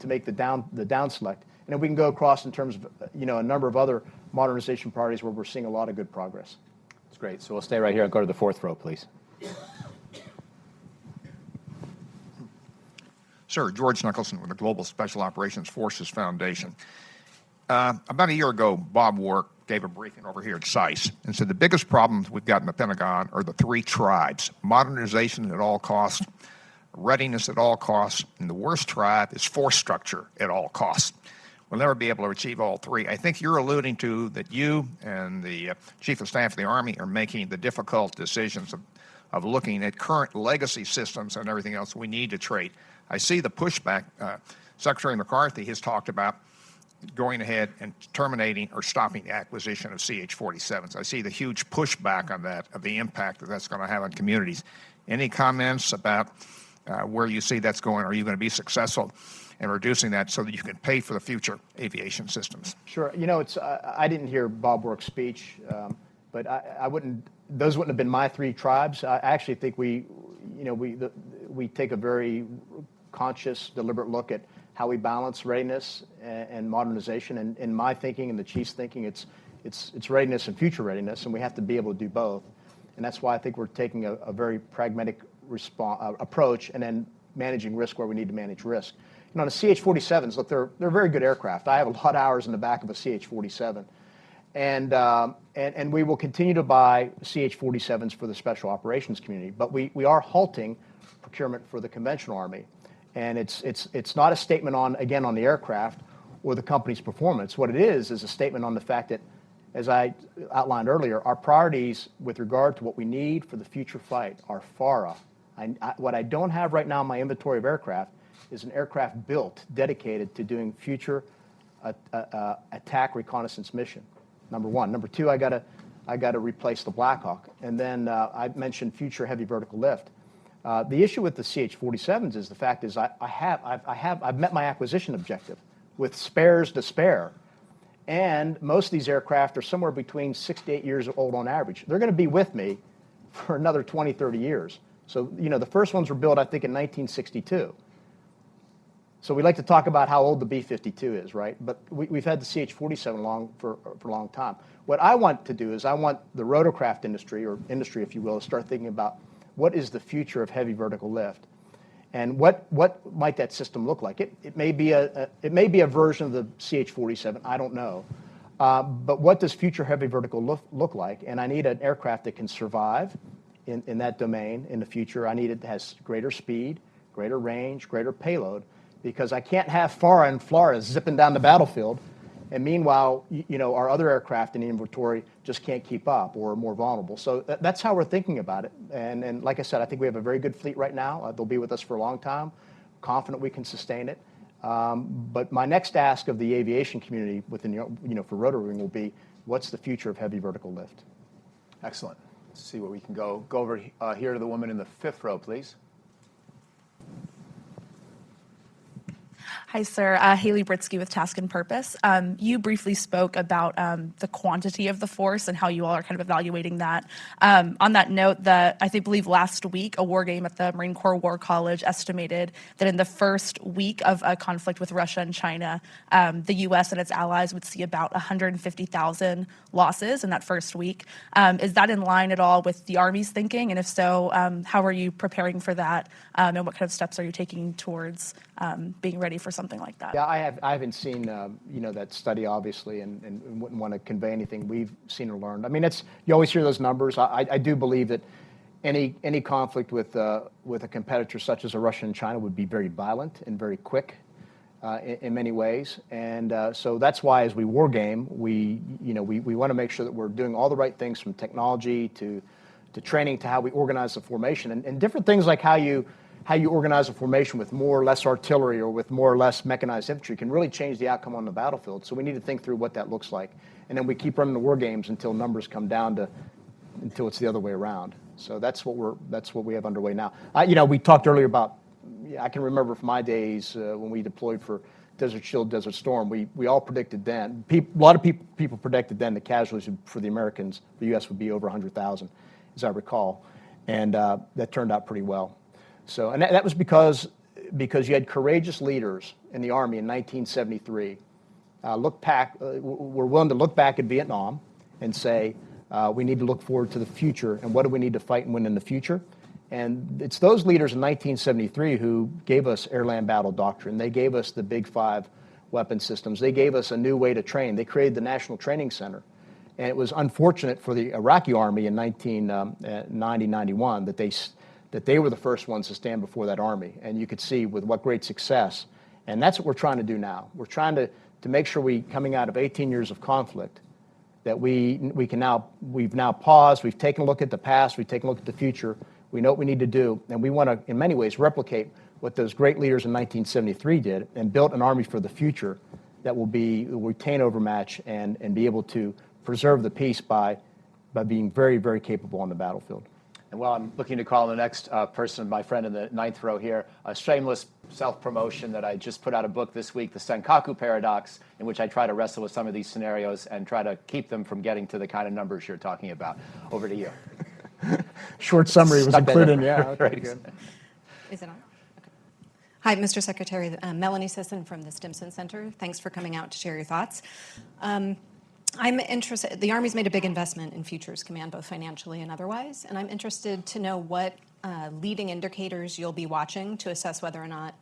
make the down select. And then we can go across in terms of a number of other modernization priorities where we're seeing a lot of good progress. That's great. So we'll stay right here and go to the fourth row, please. Sir, George Nicholson with the Global Special Operations Forces Foundation. About a year ago, Bob Wark gave a briefing over here at SICE and said the biggest problems we've got in the Pentagon are the 3 tribes: modernization at all costs, readiness at all costs, and the worst tribe is force structure at all costs. We'll never be able to achieve all 3. I think you're alluding to that you and the Chief of Staff of the Army are making the difficult decisions of looking at current legacy systems and everything else we need to trade. I see the pushback. Secretary McCarthy has talked about going ahead and terminating or stopping the acquisition of CH-47s. I see the huge pushback on that, of the impact that that's going to have on communities. Any comments about where you see that's going? Are you going to be successful in reducing that so that you can pay for the future aviation systems? Sure. You know, I didn't hear Bob Work's speech, but those wouldn't have been my three tribes. I actually think we take a very conscious, deliberate look at how we balance readiness and modernization. And in my thinking and the chief's thinking, it's readiness and future readiness, and we have to be able to do both. And that's why I think we're taking a very pragmatic approach and then managing risk where we need to manage risk. You know, the CH-47s, look, they're very good aircraft. I have a lot of hours in the back of a CH-47. And we will continue to buy CH-47s for the special operations community, but we are halting procurement for the conventional Army. And it's not a statement on the aircraft or the company's performance. What it is a statement on the fact that, as I outlined earlier, our priorities with regard to what we need for the future fight are FARA. What I don't have right now in my inventory of aircraft is an aircraft built, dedicated to doing future attack reconnaissance mission. Number one. Number two, I got to replace the Black Hawk. And then I mentioned future heavy vertical lift. The issue with the CH-47s is the fact is I've met my acquisition objective with spares to spare. And most of these aircraft are somewhere between 6 to 8 years old on average. They're going to be with me for another 20, 30 years. So, you know, the first ones were built, I think, in 1962. So we like to talk about how old the B-52 is, right? But we've had the CH-47 for a long time. What I want to do is I want the rotorcraft industry, or industry, if you will, to start thinking about what is the future of heavy vertical lift, and what might that system look like? It may be a version of the CH-47. I don't know, but what does future heavy vertical look like? And I need an aircraft that can survive in that domain in the future. I need it that has greater speed, greater range, greater payload, because I can't have FARA and FLRAA zipping down the battlefield, and meanwhile, you know, our other aircraft in the inventory just can't keep up or are more vulnerable. So that's how we're thinking about it. And like I said, I think we have a very good fleet right now. They'll be with us for a long time. Confident we can sustain it. But my next ask of the aviation community within, for Rotary Wing will be, what's the future of heavy vertical lift? Excellent. Let's see where we can go. Go over here to the woman in the fifth row, please. Hi, sir. Haley Britsky with Task and Purpose. You briefly spoke about the quantity of the force and how you all are kind of evaluating that. On that note, I believe last week, a war game at the Marine Corps War College estimated that in the first week of a conflict with Russia and China, the U.S. and its allies would see about 150,000 losses in that first week. Is that in line at all with the Army's thinking? And if so, how are you preparing for that? And what kind of steps are you taking towards being ready for something like that? Yeah, I haven't seen that study, obviously, and wouldn't want to convey anything we've seen or learned. I mean, you always hear those numbers. I do believe that any conflict with a competitor such as a Russia and China would be very violent and very quick in many ways. And so that's why, as we war game, we want to make sure that we're doing all the right things, from technology to training to how we organize the formation, and different things like how you organize a formation with more or less artillery or with more or less mechanized infantry can really change the outcome on the battlefield. So we need to think through what that looks like. And then we keep running the war games until numbers come down until it's the other way around. So that's what we have underway now. We talked earlier about, I can remember from my days when we deployed for Desert Shield, Desert Storm, we all predicted then, a lot of people predicted then the casualties for the Americans, the U.S. would be over 100,000, as I recall. And that turned out pretty well. So, and that was because you had courageous leaders in the Army in 1973 were willing to look back at Vietnam and say, we need to look forward to the future, and what do we need to fight and win in the future? And it's those leaders in 1973 who gave us air-land battle doctrine. They gave us the Big Five weapon systems. They gave us a new way to train. They created the National Training Center. And it was unfortunate for the Iraqi Army in 1990-91 that they were the first ones to stand before that Army. And you could see with what great success. And that's what we're trying to do now. We're trying to make sure coming out of 18 years of conflict, that we've now paused, we've taken a look at the past, we've taken a look at the future, we know what we need to do, and we want to, in many ways, replicate what those great leaders in 1973 did and built an Army for the future that will retain overmatch and be able to preserve the peace by being very, very capable on the battlefield. And while I'm looking to call the next person, my friend in the ninth row here, a shameless self-promotion that I just put out a book this week, The Senkaku Paradox, in which I try to wrestle with some of these scenarios and try to keep them from getting to the kind of numbers you're talking about. Over to you. Short summary was Stuck that included, in. yeah. Okay, Right. good. Is it on? Okay. Hi, Mr. Secretary. Melanie Sisson from the Stimson Center. Thanks for coming out to share your thoughts. I'm interested, the Army's made a big investment in Futures Command, both financially and otherwise, and I'm interested to know what leading indicators you'll be watching to assess whether or not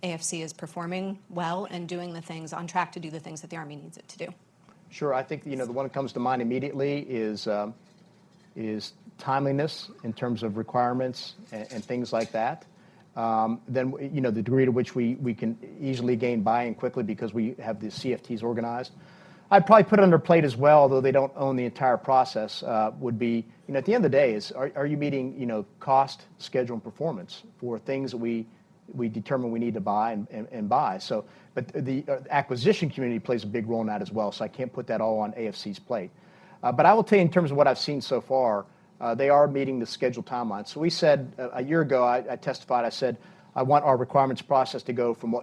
AFC is performing well and doing the things, on track to do the things that the Army needs it to do. Sure, I think the one that comes to mind immediately is timeliness in terms of requirements and things like that. Then the degree to which we can easily gain buy-in quickly because we have the CFTs organized. I'd probably put it under plate as well, though they don't own the entire process, would be, at the end of the day, is are you meeting, cost, schedule, and performance for things that we determine we need to buy and buy. So, but the acquisition community plays a big role in that as well, so I can't put that all on AFC's plate. But I will tell you in terms of what I've seen so far, they are meeting the scheduled timeline. So we said a year ago, I testified, I said, I want our requirements process to go from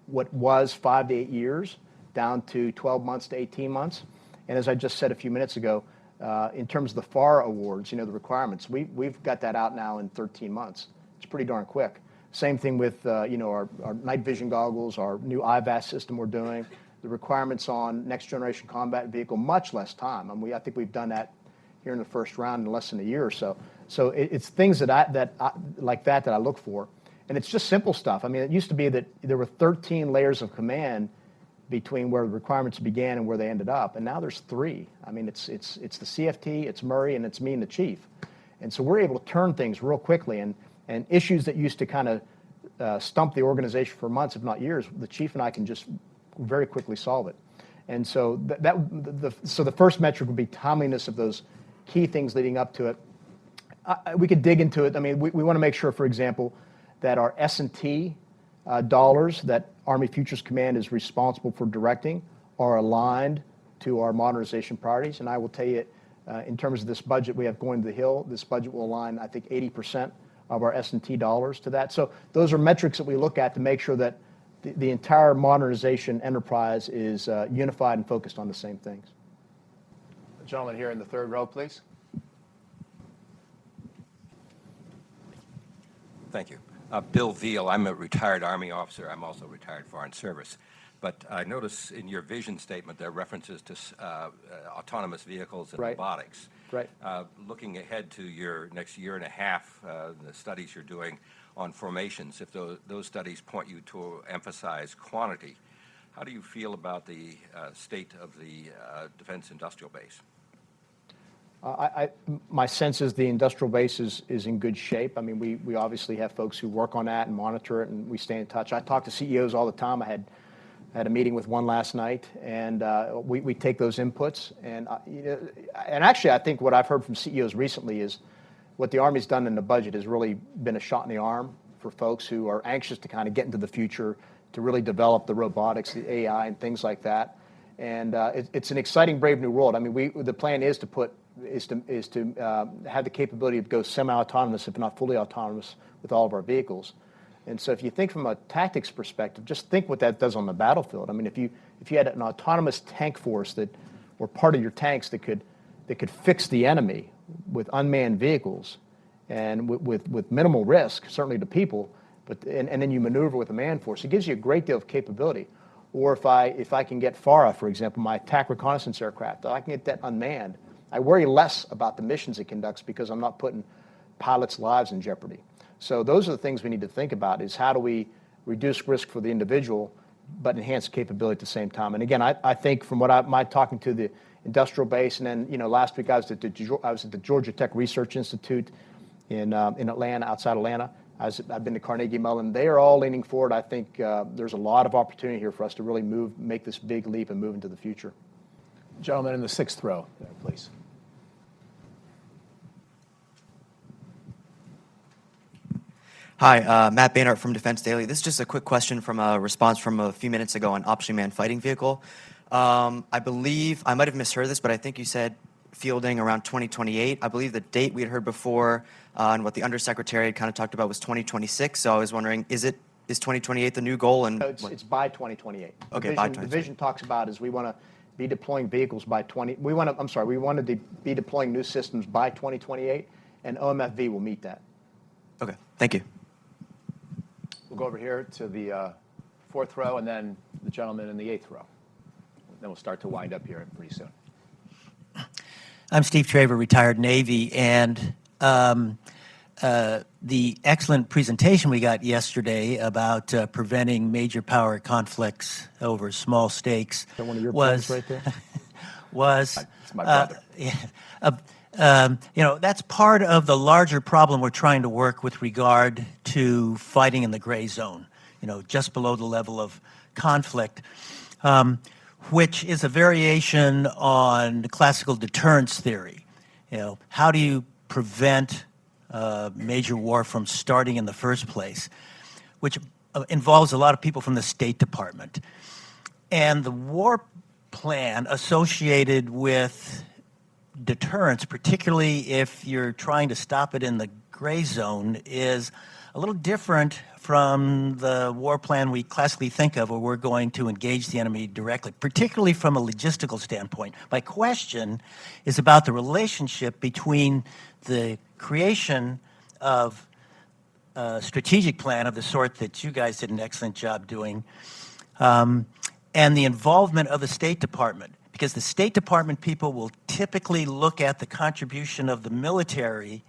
what was 5 to 8 years down to 12 months to 18 months. And as I just said a few minutes ago, in terms of the FAR awards, the requirements, we've got that out now in 13 months. It's pretty darn quick. Same thing with, our night vision goggles, our new IVAS system we're doing, the requirements on next generation combat vehicle, much less time. I think we've done that here in the first round in less than a year or so. So it's things that I look for. And it's just simple stuff. I mean, it used to be that there were 13 layers of command between where the requirements began and where they ended up, and now there's 3. I mean, it's the CFT, it's Murray, and it's me and the chief. And so we're able to turn things real quickly, and issues that used to kind of stump the organization for months, if not years, the chief and I can just very quickly solve it. And so so the first metric would be timeliness of those key things leading up to it. We could dig into it. I mean, we want to make sure, for example, that our S&T dollars that Army Futures Command is responsible for directing are aligned to our modernization priorities. And I will tell you, in terms of this budget we have going to the Hill, this budget will align, I think, 80% of our S&T dollars to that. So those are metrics that we look at to make sure that the entire modernization enterprise is unified and focused on the same things. The gentleman here in the third row, please. Thank you. Bill Veal, I'm a retired Army officer. I'm also retired Foreign Service. But I notice in your vision statement there are references to autonomous vehicles and Right. robotics. Right. Looking ahead to your next year and a half, the studies you're doing on formations, if those studies point you to emphasize quantity, how do you feel about the state of the defense industrial base? My sense is the industrial base is in good shape. I mean, we obviously have folks who work on that and monitor it, and we stay in touch. I talk to CEOs all the time. I had a meeting with one last night, and we take those inputs. And actually, I think what I've heard from CEOs recently is what the Army's done in the budget has really been a shot in the arm for folks who are anxious to kind of get into the future, to really develop the robotics, the AI, and things like that. And it's an exciting, brave new world. I mean, the plan is to have the capability to go semi-autonomous, if not fully autonomous, with all of our vehicles. And so, if you think from a tactics perspective, just think what that does on the battlefield. I mean, if you had an autonomous tank force that were part of your tanks that could fix the enemy with unmanned vehicles and with minimal risk, certainly to people, and then you maneuver with a manned force, it gives you a great deal of capability. Or if I can get FARA, for example, my attack reconnaissance aircraft, I can get that unmanned. I worry less about the missions it conducts because I'm not putting pilots' lives in jeopardy. So those are the things we need to think about, is how do we reduce risk for the individual but enhance capability at the same time. And again, I think from what my talking to the industrial base, and then last week I was at the Georgia Tech Research Institute in Atlanta, outside Atlanta. I've been to Carnegie Mellon. They are all leaning forward. I think there's a lot of opportunity here for us to really make this big leap and move into the future. Gentleman in the sixth row, there, please. Hi, Matt Baynard from Defense Daily. This is just a quick question from a response from a few minutes ago on Optionally Manned Fighting Vehicle. I believe, I might have misheard this, but I think you said fielding around 2028. I believe the date we had heard before and what the Undersecretary had kind of talked about was 2026. So I was wondering, is 2028 the new goal? And It's by 2028. Okay, by The vision talks about is we want to be deploying vehicles by we want to be deploying new systems by 2028, and OMFV will meet that. Okay, thank you. We'll go over here to the fourth row, and then the gentleman in the eighth row. Then we'll start to wind up here pretty soon. I'm Steve Trevor, retired Navy, and the excellent presentation we got yesterday about preventing major power conflicts over small stakes Is that one of your was points right there? was It's my brother. that's part of the larger problem we're trying to work with regard to fighting in the gray zone, just below the level of conflict, which is a variation on classical deterrence theory. How do you prevent major war from starting in the first place, which involves a lot of people from the State Department. And the war plan associated with deterrence, particularly if you're trying to stop it in the gray zone, is a little different from the war plan we classically think of, where we're going to engage the enemy directly, particularly from a logistical standpoint. My question is about the relationship between the creation of a strategic plan of the sort that you guys did an excellent job doing, and the involvement of the State Department. Because the State Department people will typically look at the contribution of the military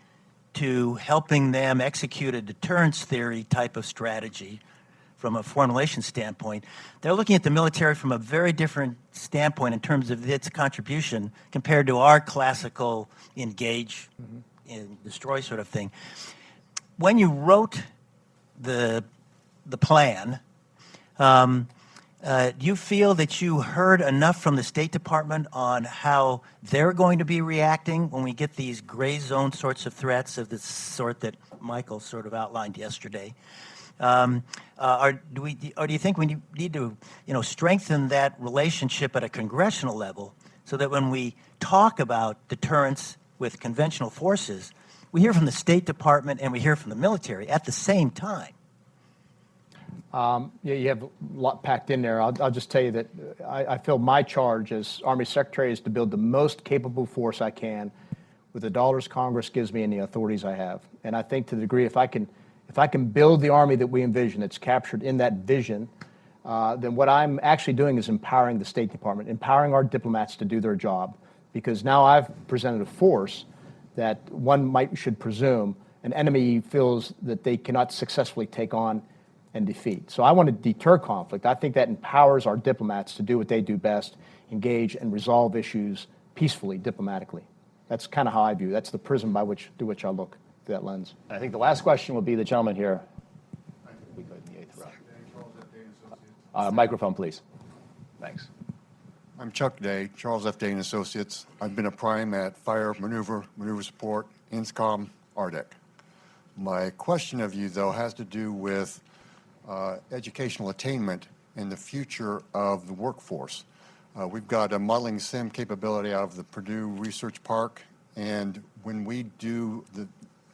to helping them execute a deterrence theory type of strategy from a formulation standpoint. They're looking at the military from a very different standpoint in terms of its contribution compared to our classical engage and destroy sort of thing. When you wrote the plan, do you feel that you heard enough from the State Department on how they're going to be reacting when we get these gray zone sorts of threats of the sort that Michael sort of outlined yesterday? Or do you think we need to strengthen that relationship at a congressional level so that when we talk about deterrence with conventional forces, we hear from the State Department and we hear from the military at the same time? Yeah, you have a lot packed in there. I'll just tell you that I feel my charge as Army Secretary is to build the most capable force I can with the dollars Congress gives me and the authorities I have. And I think to the degree if I can build the Army that we envision, that's captured in that vision, then what I'm actually doing is empowering the State Department, empowering our diplomats to do their job. Because now I've presented a force that one should presume an enemy feels that they cannot successfully take on and defeat. So I want to deter conflict. I think that empowers our diplomats to do what they do best, engage and resolve issues peacefully, diplomatically. That's kind of how I view it. That's the prism through which I look through that lens. I think the last question will be the gentleman here. We go in the eighth row. Microphone, please. Thanks. I'm Chuck Day, Charles F. Day and Associates. I've been a prime at Fire, Maneuver Support, INSCOM, RDEC. My question of you, though, has to do with educational attainment in the future of the workforce. We've got a modeling sim capability out of the Purdue Research Park, and when we do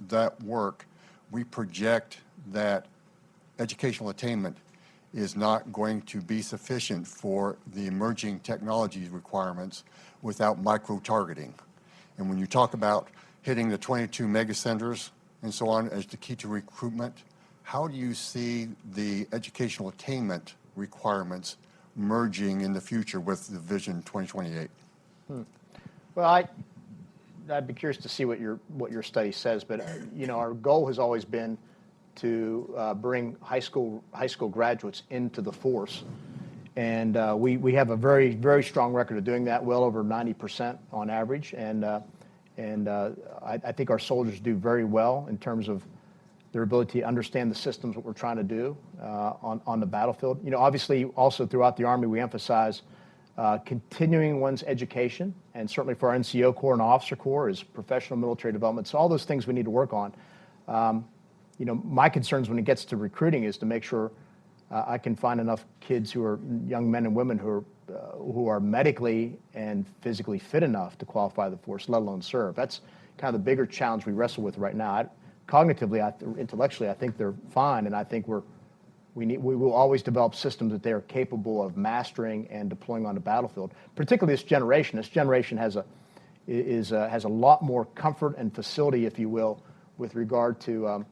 that work, we project that educational attainment is not going to be sufficient for the emerging technology requirements without micro-targeting. And when you talk about hitting the 22 mega centers and so on as the key to recruitment, how do you see the educational attainment requirements merging in the future with the Vision 2028? Well, I'd be curious to see what your study says, but our goal has always been to bring high school graduates into the force, and we have a very, very strong record of doing that, well over 90% on average, and I think our soldiers do very well in terms of their ability to understand the systems, what we're trying to do on the battlefield. Obviously, also throughout the Army, we emphasize continuing one's education, and certainly for our NCO Corps and Officer Corps is professional military development. So all those things we need to work on. my concerns when it gets to recruiting is to make sure I can find enough kids who are young men and women who are medically and physically fit enough to qualify the force, let alone serve. That's kind of the bigger challenge we wrestle with right now. Cognitively, intellectually, I think they're fine, and I think we will always develop systems that they are capable of mastering and deploying on the battlefield. Particularly this generation. This generation has a lot more comfort and facility, if you will, with regard to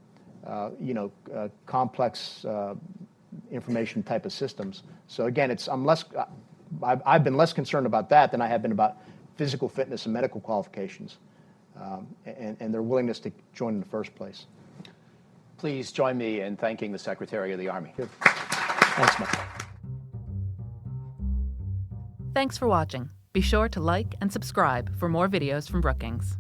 complex information type of systems. So again, I've been less concerned about that than I have been about physical fitness and medical qualifications, and their willingness to join in the first place. Please join me in thanking the Secretary of the Army. Thanks, Mike. Thanks for watching. Be sure to like and subscribe for more videos from Brookings.